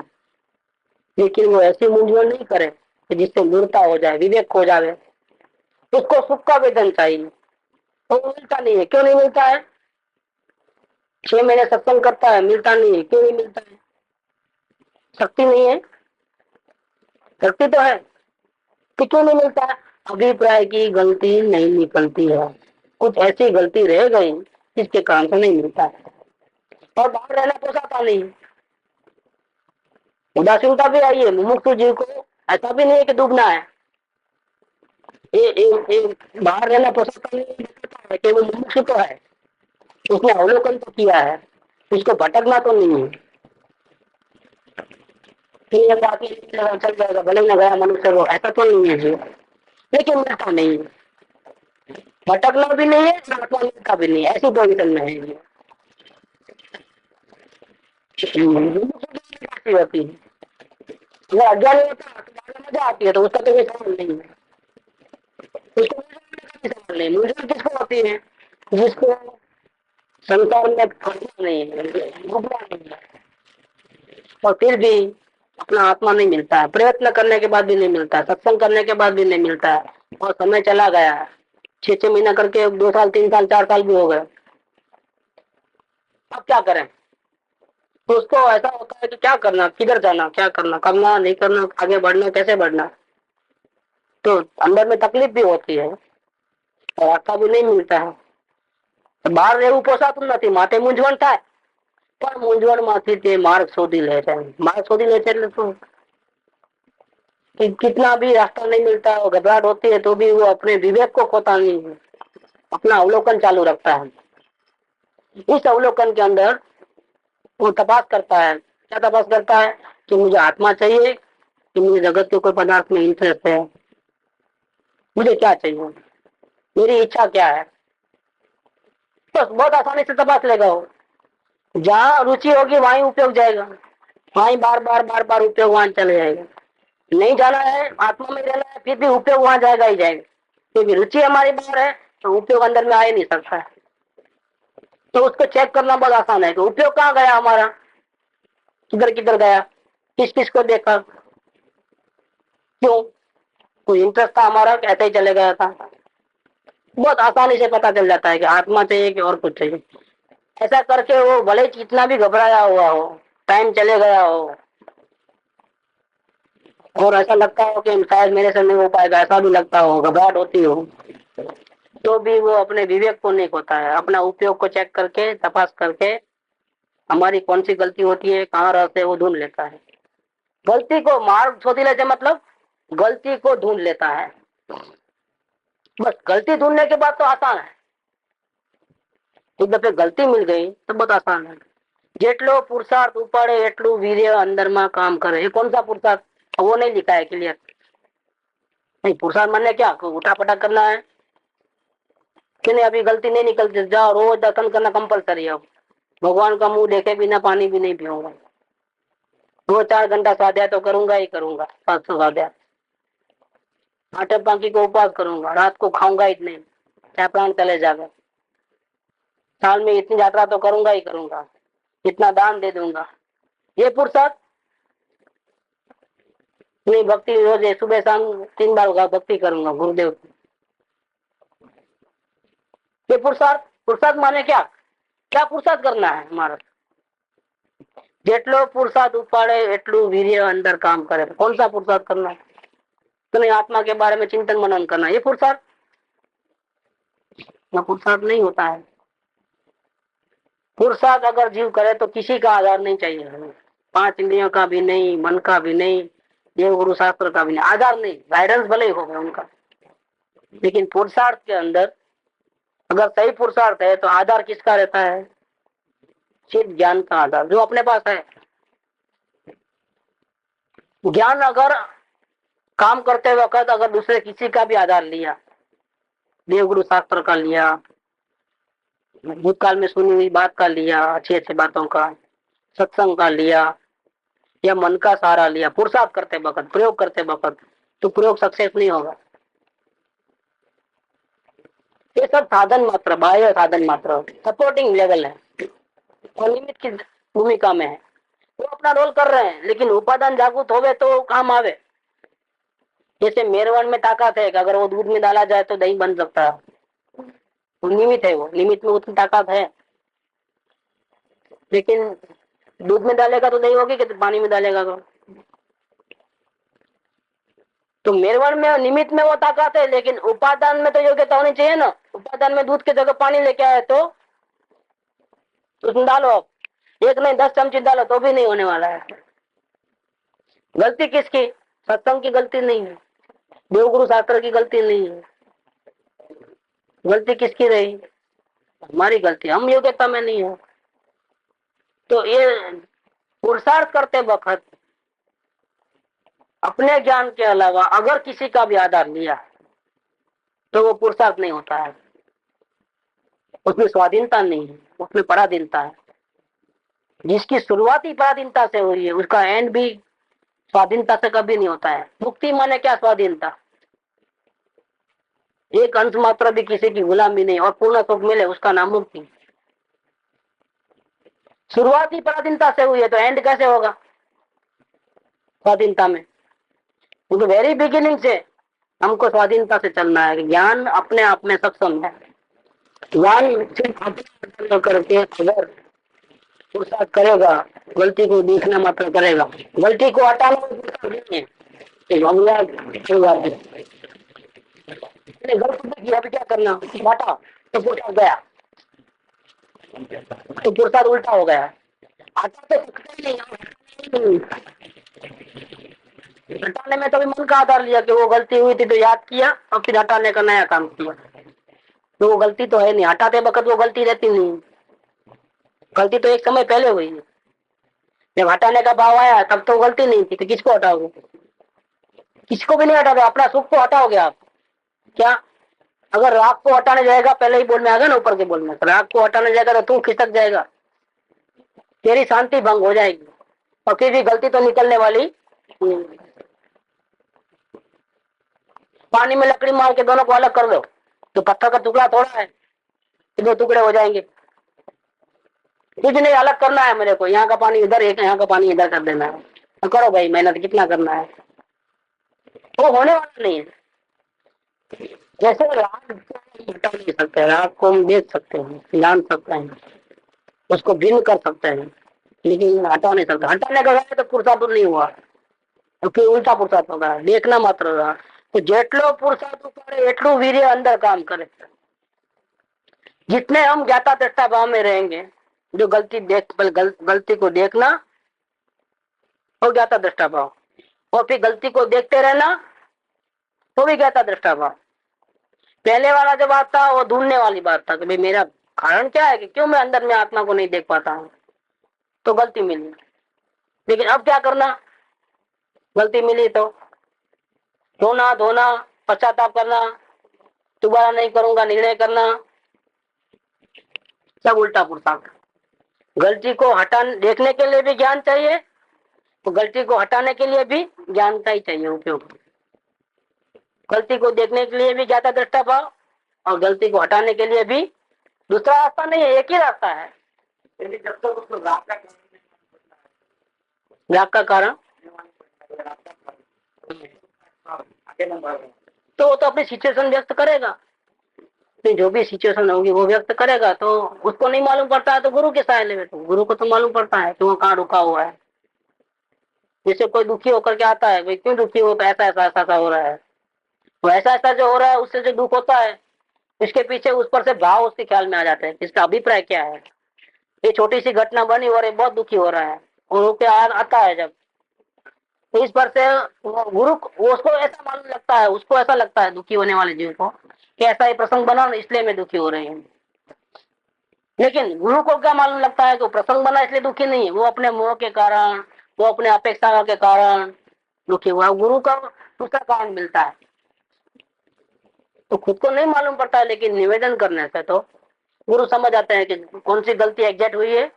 लेकिन वो ऐसी मूंझवण नहीं करे कि जिससे मूर्ता हो जाए, विवेक हो जाए। उसको सुख का वेदन चाहिए, तो वो मिलता नहीं है। क्यों नहीं मिलता है? 6 महीने सत्संग करता है, मिलता नहीं है। क्यों नहीं मिलता है? शक्ति नहीं है? शक्ति तो है, तो क्यों नहीं मिलता है? अभिप्राय की गलती नहीं निकलती है, कुछ ऐसी गलती रह गई जिसके कारण से नहीं मिलता है। और बाहर रहना पोसाता नहीं, उदासीनता भी आई है मुमुक्षु जी को। ऐसा भी नहीं है कि डूबना है, बाहर रहना पोसाता नहीं है कि वो मुमुक्षु तो है, उसने अवलोकन तो किया है, उसको भटकना तो नहीं है। चल जाएगा, भले न गया मनुष्य को, ऐसा तो नहीं है जी, लेकिन मिलता नहीं है। भटकना भी नहीं है, आत्मा मिलता भी नहीं है, ऐसी पोजिशन में है ये। कैसी होती है? अगर अज्ञानी होता है तो बाद में मजा आती है, तो उसका तो कोई सवाल नहीं है। उसको कोई सवाल नहीं। मूंझवण किसको होती है? जिसको संसार में फंसना नहीं है, डूबना नहीं है, और फिर भी अपना आत्मा नहीं मिलता है। प्रयत्न करने के बाद भी नहीं मिलता है, सत्संग करने के बाद भी नहीं मिलता है, और समय चला गया है। 6 महीना करके 2 साल 3 साल 4 साल भी हो गए। अब क्या करें? तो उसको ऐसा होता है कि क्या करना, किधर जाना, क्या करना, करना नहीं करना, आगे बढ़ना, कैसे बढ़ना। तो अंदर में तकलीफ भी होती है और रास्ता भी नहीं मिलता है। तो બહાર રહેવું પોસાતું નથી, માથે મૂંઝવણ થાય, પણ મૂંઝવણમાંથી તે માર્ગ શોધી લે છે। માર્ગ શોધી લે છે એટલે શું? कि कितना भी रास्ता नहीं मिलता है, घबराहट होती है, तो भी वो अपने विवेक को खोता नहीं है, अपना अवलोकन चालू रखता है। इस अवलोकन के अंदर वो तपास करता है। क्या तपास करता है? कि मुझे आत्मा चाहिए, कि मुझे जगत के कोई पदार्थ में इंटरेस्ट है, मुझे क्या चाहिए, मेरी इच्छा क्या है। तो बहुत आसानी से तपास लेगा वो। जहाँ रुचि होगी वहीं उपयोग जाएगा, वहीं बार बार उपयोग वहां चले जाएगा। नहीं जाना है, आत्मा में रहना है, फिर भी उपयोग वहां जाएगा ही जाएगा, क्योंकि रुचि हमारी बाहर है, तो उपयोग अंदर में आ ही नहीं सकता है। तो उसको चेक करना बहुत आसान है कि उपयोग कहाँ गया हमारा, किधर किधर गया, किस किस को देखा, क्यों, कोई इंटरेस्ट था हमारा, ऐसे ही चले गया था। बहुत आसानी से पता चल जाता है कि आत्मा चाहिए कि और कुछ चाहिए। ऐसा करके वो भले ही कितना भी घबराया हुआ हो, टाइम चले गया हो, और ऐसा लगता हो कि शायद मेरे से नहीं हो पाएगा, ऐसा भी लगता हो, घबराहट होती हो, तो भी वो अपने विवेक को नहीं खोता है। अपना उपयोग को चेक करके, तपास करके, हमारी कौन सी गलती होती है, कहाँ रहते वो ढूंढ लेता है। गलती को मार्ग शोधी लेते मतलब गलती को ढूंढ लेता है। बस गलती ढूंढने के बाद तो आसान है। एक दफे गलती मिल गई तो बहुत आसान है। જેટલો પુરુષાર્થ ઉપાડે એટલું વીર્ય અંદરમાં કામ કરે। ये कौन सा पुरुषार्थ? वो नहीं लिखा है क्लियर। नहीं, पुरुषार्थ माने क्या, उठा पटा करना है कि नहीं? अभी गलती नहीं निकलती, जाओ रोज दर्शन करना कंपलसरी है। अब भगवान का मुंह देखे बिना पानी भी नहीं पीऊंगा, 2-4 घंटा स्वाध्याय तो करूंगा ही करूंगा, 500 स्वाध्याय। आटे पाकी को उपवास करूंगा, रात को खाऊंगा ही नहीं, चाहे प्राण चले जाएगा। साल में इतनी यात्रा तो करूंगा ही करूंगा, इतना दान दे दूंगा। ये पुरुषार्थ नहीं। भक्ति रोज सुबह शाम 3 बार होगा, भक्ति करूंगा गुरुदेव की। ये पुरुषार्थ। पुरुषार्थ माने क्या? क्या पुरुषार्थ करना है हमारा? જેટલો પુરુષાર્થ ઉપાડે એટલું વીર્ય अंदर काम करे। कौन सा पुरुषार्थ करना है? तो नहीं, आत्मा के बारे में चिंतन मनन करना, ये पुरुषार्थ? ना, पुरुषार्थ नहीं होता है। पुरुषार्थ अगर जीव करे तो किसी का आधार नहीं चाहिए हमें। 5 इंद्रियों का भी नहीं, मन का भी नहीं, देव गुरु शास्त्र का भी नहीं, आधार नहीं। गाइडेंस भले ही हो गए उनका, लेकिन पुरुषार्थ के अंदर अगर सही पुरुषार्थ है तो आधार किसका रहता है? सिर्फ ज्ञान का आधार जो अपने पास है। ज्ञान अगर काम करते वक्त अगर दूसरे किसी का भी आधार लिया, देवगुरु शास्त्र का लिया, भूतकाल में सुनी हुई बात का लिया, अच्छी अच्छी बातों का, सत्संग का लिया, या मन का सहारा लिया, पुरुषार्थ करते वक्त, प्रयोग करते वक्त, तो प्रयोग सक्सेस नहीं होगा। ये सब साधन मात्र, बाह्य साधन मात्र, सपोर्टिंग लेवल है, और निमित्त की भूमिका में है। वो अपना रोल कर रहे हैं, लेकिन उपादान जागृत होवे तो काम आवे। जैसे मेरवन में ताकत है कि अगर वो दूध में डाला जाए तो दही बन सकता है, वो निमित्त है, वो निमित्त में उतनी ताकत है। लेकिन दूध में डालेगा तो दही होगी कि पानी में डालेगा तो मेरवन में निमित्त में वो ताकत है, लेकिन उपादान में तो योग्यता होनी चाहिए ना। उपादान में दूध की जगह पानी लेके आए तो उसमें डालो, आप 1 नहीं 10 चमची डालो तो भी नहीं होने वाला है। गलती किसकी? सत्संग की गलती नहीं है, देवगुरु शास्त्र की गलती नहीं है। गलती किसकी रही? हमारी गलती, हम योग्यता में नहीं है। तो ये पुरुषार्थ करते वक्त अपने ज्ञान के अलावा अगर किसी का भी आधार लिया तो वो पुरुषार्थ नहीं होता है। उसमें स्वाधीनता नहीं है, उसमें पराधीनता है। जिसकी शुरुआत ही पराधीनता से हुई है उसका एंड भी स्वाधीनता से कभी नहीं होता है। मुक्ति माने क्या? स्वाधीनता। एक अंश मात्र भी किसी की गुलामी नहीं और पूर्ण सुख मिले, उसका नाम मुक्ति। शुरुआत ही पराधीनता से हुई है तो एंड कैसे होगा स्वाधीनता में? क्योंकि वेरी बिगिनिंग से हमको स्वाधीनता से चलना है। ज्ञान अपने आप में सक्षम है। ज्ञान सिर्फ अपने करके अगर पुरुषार्थ करेगा, गलती को देखना मात्र करेगा, गलती को हटाना नहीं है। तो हम यार गलती की, अभी क्या करना? हटा तो पुरुषार्थ गया, तो पुरुषार्थ उल्टा हो गया। हटा तो सकते ही नहीं। हटाने में तो भी मन का आधार लिया कि वो गलती हुई थी तो याद किया और फिर हटाने का नया काम किया। तो वो गलती तो है नहीं, हटाते वक्त वो गलती रहती नहीं। गलती तो एक समय पहले हुई है। जब हटाने का भाव आया तब तो गलती नहीं थी, तो किसको हटाओगे? किसको भी नहीं हटाओगे, अपना सुख को हटाओगे आप क्या? अगर राग को हटाने जाएगा, पहले ही बोल में आ गया ना, ऊपर के बोल में, राग को हटाने जाएगा तो तू खिसक जाएगा, तेरी शांति भंग हो जाएगी और फिर भी गलती तो निकलने वाली नहीं। पानी में लकड़ी मार के दोनों को अलग कर दो तो पत्थर का टुकड़ा थोड़ा है कि दो टुकड़े हो जाएंगे। कुछ नहीं, अलग करना है मेरे को, यहाँ का पानी इधर, एक यहाँ का पानी इधर कर देना है। तो करो भाई, मेहनत कितना करना है, वो होने वाला नहीं है। जैसे राग को हटा नहीं सकते, राग को हम देख सकते हैं, जान सकते हैं, उसको भिन्न कर सकते हैं, लेकिन हटा नहीं सकते। हटाने का तो पुरुषार्थ नहीं हुआ तो फिर उल्टा पुरुषार्थ होगा, देखना मात्र रहा। तो जेटलो पुरुषार्थ करे एटलू वीर्य अंदर काम करे। जितने हम ज्ञाता दृष्टा भाव में रहेंगे, जो गलती गलती को देखना वो ज्ञाता दृष्टा भाव, और फिर गलती को देखते रहना तो भी ज्ञाता दृष्टा भाव। पहले वाला जो बात था वो ढूंढने वाली बात था कि भाई मेरा कारण क्या है कि क्यों मैं अंदर में आत्मा को नहीं देख पाता हूँ, तो गलती मिली। लेकिन अब क्या करना? गलती मिली तो रोना धोना, पश्चाताप करना, दोबारा नहीं करूंगा, निर्णय करना, सब उल्टा पुरुषार्थ। गलती को हटाने देखने के लिए भी ज्ञान चाहिए, तो गलती को हटाने के लिए भी ज्ञान का ही चाहिए उपयोग। गलती को देखने के लिए भी ज्ञाता दृष्टा भाव और गलती को हटाने के लिए भी दूसरा रास्ता नहीं है, एक ही रास्ता है। जब तक उसको राग का कारण तो वो तो अपनी सिचुएशन व्यक्त करेगा, तो जो भी सिचुएशन होगी वो व्यक्त करेगा। तो उसको नहीं मालूम पड़ता है तो गुरु के सहारे में, तो गुरु को तो मालूम पड़ता है कि वो कहाँ रुका हुआ है। जैसे कोई दुखी होकर के आता है, भाई क्यों दुखी हो, तो ऐसा ऐसा ऐसा ऐसा हो रहा है, तो ऐसा ऐसा जो हो रहा है उससे जो दुख होता है इसके पीछे उस पर से भाव उसके ख्याल में आ जाते हैं, इसका अभिप्राय क्या है। ये छोटी सी घटना बनी और बहुत दुखी हो रहा है और वो क्या आता है जब, तो इस पर से गुरु वो उसको ऐसा मालूम लगता है, उसको ऐसा लगता है दुखी होने वाले जीव को कि ऐसा ही प्रसंग बना इसलिए मैं दुखी हो रही हूँ। लेकिन गुरु को क्या मालूम लगता है कि वो प्रसंग बना इसलिए दुखी नहीं है, वो अपने मोह के कारण, वो अपने अपेक्षा के कारण दुखी हुआ। गुरु का दूसरा कारण मिलता है, तो खुद को नहीं मालूम पड़ता है, लेकिन निवेदन करने से तो गुरु समझ आते हैं कि कौन सी गलती एग्जैक्ट हुई है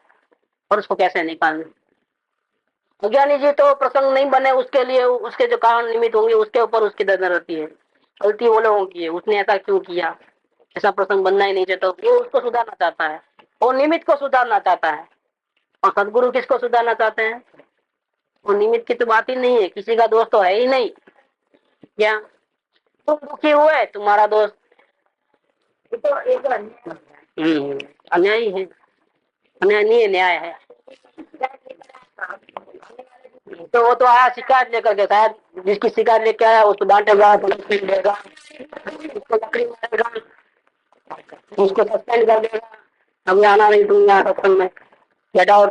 और उसको कैसे निकालना। अज्ञानी जी तो प्रसंग नहीं बने उसके लिए उसके जो कारण निमित्त होंगे उसके ऊपर उसकी नजर रहती है, गलती वो लोगों की है, उसने ऐसा क्यों किया, ऐसा प्रसंग बनना ही नहीं चाहता, वो उसको सुधारना चाहता है, वो निमित्त को सुधारना चाहता है। और सदगुरु किसको सुधारना चाहते हैं? वो निमित्त की तो बात ही नहीं है, किसी का दोस्त तो है ही नहीं। क्या तुम दुखी हुए, तुम्हारा दोस्त तो एक अन्याय ही है, अन्याय नहीं है, न्याय है। तो वो तो आया शिकायत लेकर के, शायद जिसकी शिकायत लेके आया उसको डांटेगा, पनिशमेंट देगा, उसको लकड़ी मारेगा, उसको सस्पेंड कर देगा, अभी आना नहीं तुम यहाँ सत्संग में, गेट आउट,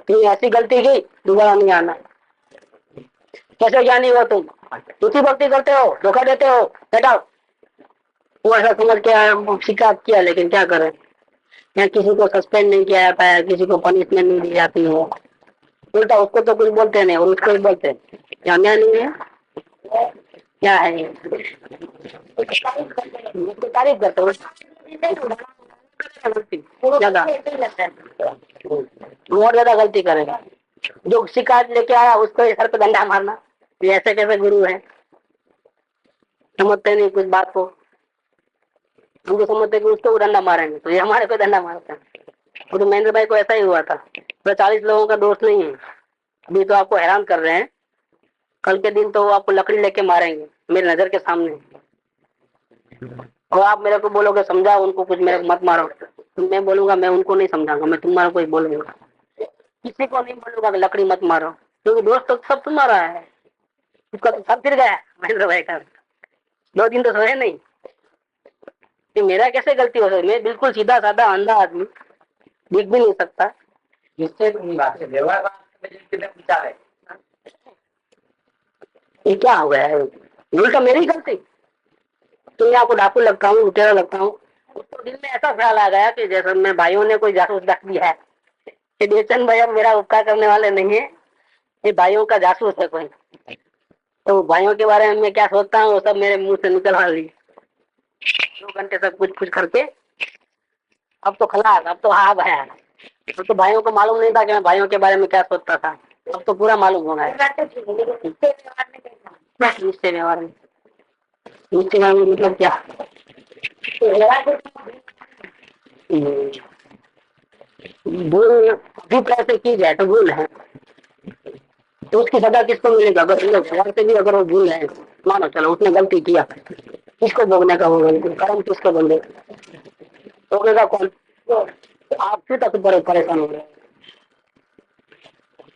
तुम ऐसी गलती की दोबारा नहीं आना। कैसे ज्ञानी हो तुम, दूसरी भक्ति करते हो, धोखा देते हो, गेट आउट। वो ऐसा समझ के आया, शिकायत किया, लेकिन क्या करे, यहाँ किसी को सस्पेंड नहीं किया जाता है, किसी को पनिशमेंट नहीं दी जाती है, उल्टा उसको तो कुछ बोलते नहीं और उसको ही बोलते हैं, क्या अन्याय नहीं है? क्या है उसको तारीफ करते हो। गलती ज्यादा और ज्यादा गलती करेगा। जो शिकायत लेके आया उसको सर पे डंडा मारना, ये ऐसे कैसे गुरु है? समझते नहीं कुछ बात को, हमको समझते कि उसको डंडा मारेंगे तो ये हमारे को डंडा मारते हैं। वो तो महेंद्र भाई को ऐसा ही हुआ था। तो 40 लोगों का दोष नहीं है, अभी तो आपको हैरान कर रहे हैं, कल के दिन तो वो आपको लकड़ी लेके मारेंगे मेरी नजर के सामने, और आप मेरे को बोलोगे समझाओ उनको कुछ, मेरे को मत मारो, तो मैं बोलूंगा मैं उनको नहीं समझाऊंगा, मैं तुम्हारा कोई बोलूंगा, किसी को नहीं बोलूंगा कि लकड़ी मत मारो, क्योंकि दोस्त तो सब तुम्हारा है। उसका तो सब फिर गया महेंद्र भाई का, 2 दिन तो सोए नहीं। कि मेरा कैसे गलती हो सकती? मैं बिल्कुल सीधा साधा अंधा आदमी, दिख भी नहीं सकता। जिससे व्यवहार विचार है, ये क्या हो गया है? उल्टा मेरी गलती, तो मैं आपको डाकू लगता हूँ, लुटेरा लगता हूँ। उसको दिल में ऐसा ख्याल आ गया कि जैसे मैं भाइयों ने कोई जासूस रख दिया है कि बेचन भाई अब मेरा उपकार करने वाले नहीं है, ये भाइयों का जासूस है कोई। तो भाइयों के बारे में मैं क्या सोचता हूँ वो सब मेरे मुंह से निकलवा ली 2 घंटे तक कुछ कुछ करके। अब तो खलास, अब तो हाँ भया। अब तो भाइयों को मालूम नहीं था कि मैं भाइयों के बारे में क्या सोचता था, अब तो पूरा मालूम हो गया। निश्चय व्यवहार में, निश्चय व्यवहार में मतलब क्या? भूल अभिप्राय से की जाए तो भूल है, तो उसकी सजा किसको मिलेगा? अगर व्यवहार से भी अगर वो भूल है, मानो चलो उसने गलती किया, किसको भोगने का? वो गलती कर्म किसको बंदे भोगेगा? कौन? आप फिर तक बड़े परेशान हो रहे हैं।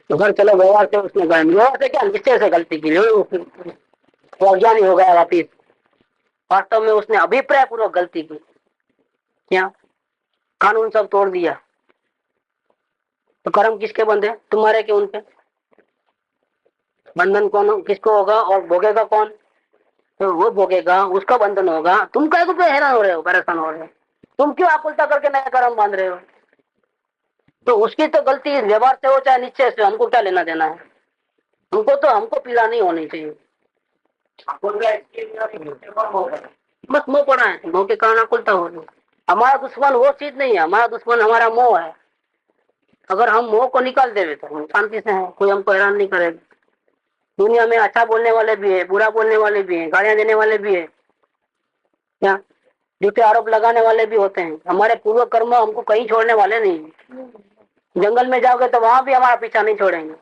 तो अगर चलो व्यवहार से उसने व्यवहार से क्या निश्चय से गलती की, वो अज्ञानी हो गया वापिस। वास्तव में उसने अभिप्राय पूर्वक गलती की, क्या कानून सब तोड़ दिया। तो कर्म किसके बंधे? तुम्हारे के उनके? बंधन कौन किसको होगा और भोगेगा कौन? तो वो भोगेगा, उसका बंधन होगा। तुम क्या को हैरान हो रहे हो, परेशान हो रहे हो? तुम क्यों आकुलता करके नया कर्म बांध रहे हो? तो उसकी तो गलती व्यवहार से हो चाहे निश्चय से, हमको क्या लेना देना है? हमको पीड़ा नहीं होनी चाहिए। बस मोह पड़ा है, मोह के कारण आकुलता हो रही। हमारा दुश्मन वो चीज नहीं है, हमारा दुश्मन हमारा मोह है। अगर हम मोह को निकाल देवे तो हम शांति से हैं, कोई हमको हैरान नहीं करेगा। दुनिया में अच्छा बोलने वाले भी है, बुरा बोलने वाले भी है, गालियां देने वाले भी है, क्या झूठे आरोप लगाने वाले भी होते हैं। हमारे पूर्व कर्म हमको कहीं छोड़ने वाले नहीं। जंगल में जाओगे तो वहां भी हमारा पीछा नहीं छोड़ेंगे।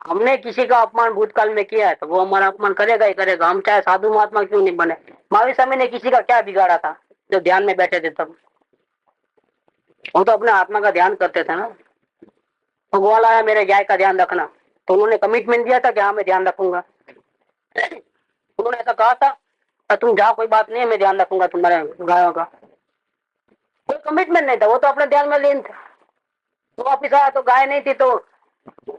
हमने किसी का अपमान भूतकाल में किया है तो वो हमारा अपमान करेगा ही करेगा, हम चाहे साधु महात्मा क्यों नहीं बने। महावीर स्वामी ने किसी का क्या बिगाड़ा था जो ध्यान में बैठे थे तब? वो तो अपने आत्मा का ध्यान करते थे ना। भगवान आया मेरे गाय का ध्यान रखना, तो उन्होंने कमिटमेंट दिया था कि हाँ मैं ध्यान रखूंगा। उन्होंने ऐसा कहा था तुम जाओ कोई बात नहीं है, मैं ध्यान रखूंगा तुम्हारे गायों का। कोई कमिटमेंट नहीं था, वो तो अपने ध्यान में लीन था। तो वापिस आया तो गाय नहीं थी, तो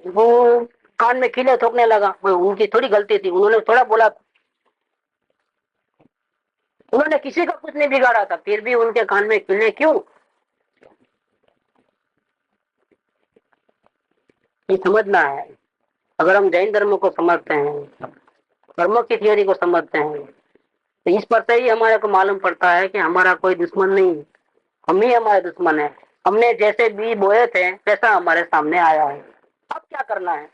वो कान में कीले ठोकने लगा। वो उनकी थोड़ी गलती थी, उन्होंने थोड़ा बोला। उन्होंने किसी का कुछ नहीं बिगाड़ा था, फिर भी उनके कान में कीले क्यों? ये समझना है। अगर हम जैन धर्म को समझते हैं, कर्मों की थियोरी को समझते हैं, तो इस पर से ही हमारे को मालूम पड़ता है कि हमारा कोई दुश्मन नहीं, हम ही हमारे दुश्मन है। हमने जैसे बीज बोए थे वैसा हमारे सामने आया है। अब क्या करना है?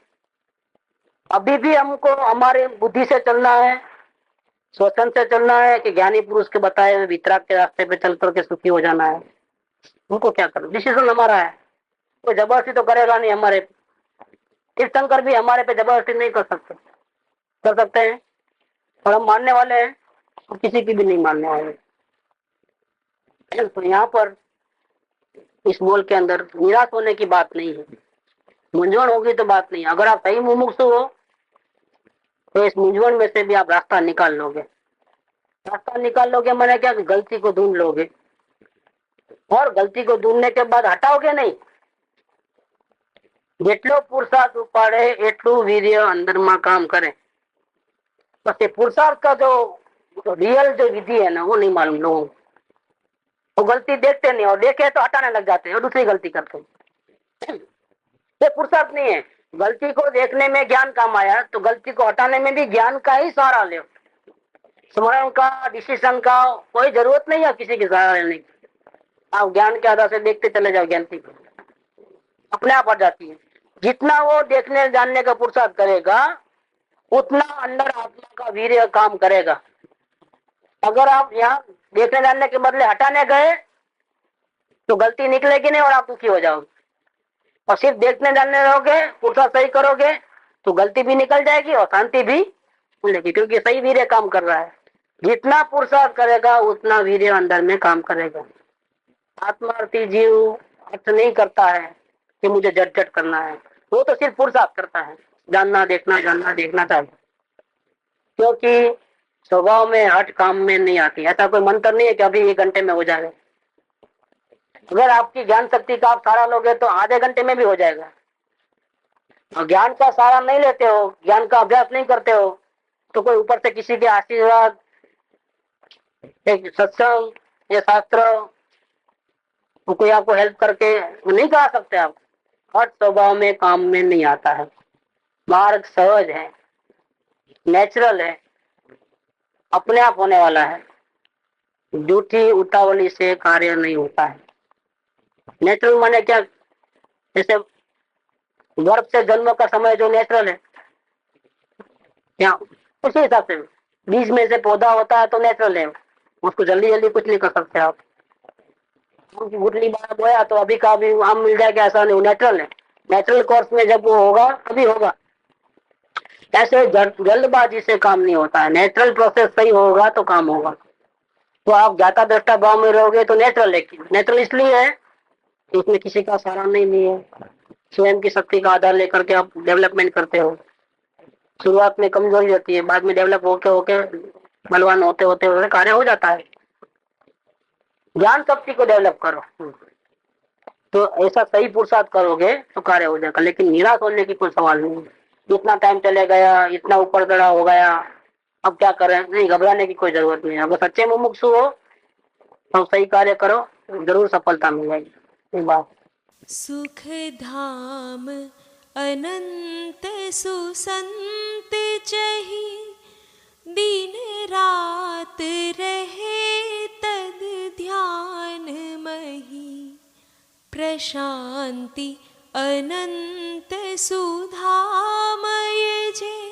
अभी भी हमको हमारे बुद्धि से चलना है, स्वतंत्र से चलना है, कि ज्ञानी पुरुष के बताए हुए वितराग के रास्ते पे चल करके सुखी हो जाना है? उनको क्या करना? डिसीजन हमारा है, कोई जबरदस्ती तो करेगा नहीं हमारे। तीर्थंकर भी हमारे पे जबरदस्ती नहीं कर सकते, कर सकते हैं? और हम मानने वाले हैं, और किसी की भी नहीं मानने वाले। तो यहाँ पर इस मोल के अंदर निराश होने की बात नहीं है, मूंझवण होगी तो बात नहीं। अगर आप सही मुमुक्षु हो तो इस मूंझवण में से भी आप रास्ता निकाल लोगे। रास्ता निकाल लोगे मैंने क्या, गलती को ढूंढ लोगे, और गलती को ढूंढने के बाद हटाओगे नहीं। જેટલો પુરુષાર્થ ઉપાડે એટલું વીર્ય અંદરમાં કામ કરે। बस ये पुरुषार्थ का जो रियल जो विधि है ना, वो नहीं मालूम लोगों को। वो गलती देखते नहीं, और देखे तो हटाने लग जाते हैं और दूसरी गलती करते हैं। ये पुरुषार्थ नहीं है। गलती को देखने में ज्ञान काम आया, तो गलती को हटाने में भी ज्ञान का ही सहारा ले। स्मरण का, डिसीजन का कोई जरूरत नहीं है किसी की सहारा लेने की। आप ज्ञान के आधार से देखते चले जाओ, ज्ञान की अपने आप आ जाती है। जितना वो देखने जानने का पुरुषार्थ करेगा उतना अंदर आत्मा का वीर्य काम करेगा। अगर आप यहाँ देखने जानने के बदले हटाने गए तो गलती निकलेगी नहीं और आप दुखी हो जाओगे, और सिर्फ देखने जानने रहोगे, पुरुषार्थ सही करोगे तो गलती भी निकल जाएगी और शांति भी मिलेगी, क्योंकि सही वीर्य काम कर रहा है। जितना पुरुषार्थ करेगा उतना वीर्य अंदर में काम करेगा। आत्मार्थी जीव अर्थ नहीं करता है कि मुझे झट झट करना है, वो तो सिर्फ पुरुषार्थ करता है, जानना देखना चाहिए, क्योंकि स्वभाव में हट काम में नहीं आती। ऐसा कोई मंत्र नहीं है कि अभी 1 घंटे में हो जाएगा। अगर आपकी ज्ञान शक्ति का आप सहारा लोगे तो आधे घंटे में भी हो जाएगा। और ज्ञान का सहारा नहीं लेते हो, ज्ञान का अभ्यास नहीं करते हो, तो कोई ऊपर से किसी के आशीर्वाद, एक सत्संग या शास्त्र, वो कोई आपको हेल्प करके नहीं करा सकते आप। हर स्वभाव में काम में नहीं आता है। मार्ग सहज है, नेचुरल है, अपने आप होने वाला है। झूठी उतावली से कार्य नहीं होता है। नेचुरल माने क्या? जैसे गर्भ से जन्म का समय जो नेचुरल है, क्या उसी हिसाब से बीज में से पौधा होता है तो नेचुरल है, उसको जल्दी जल्दी कुछ नहीं कर सकते आप। गुटली बार बोया तो अभी का अभी आम मिल जाएगा, ऐसा नहीं, नेचुरल है। नेचुरल कोर्स में जब वो होगा अभी होगा। ऐसे जल्दबाजी से काम नहीं होता है। नेचुरल प्रोसेस सही होगा तो काम होगा। तो आप ज्ञाता दृष्टा भाव में रहोगे तो नेचुरल है। नेचुरल इसलिए है कि उसमें किसी का सहारा नहीं है, स्वयं की शक्ति का आधार लेकर के आप डेवलपमेंट करते हो। शुरुआत में कमजोरी रहती है, बाद में डेवलप होके होके बलवान होते होते होते कार्य हो जाता है। ज्ञान शक्ति को डेवलप करो, तो ऐसा सही पुरुषार्थ करोगे तो कार्य हो जाएगा। लेकिन निराश होने की कोई सवाल नहीं है। इतना टाइम चले गया, इतना ऊपर चढ़ा हो गया, अब क्या करें? नहीं, घबराने की कोई जरूरत नहीं है। अगर सच्चे मुमुक्षु हो तो सही कार्य करो, जरूर सफलता मिलेगी। ये बात
सुख धाम अनंत सुसंत चही, दिन रात रहे तद ध्यान मही। प्रशांति अनंत सुधामय जे,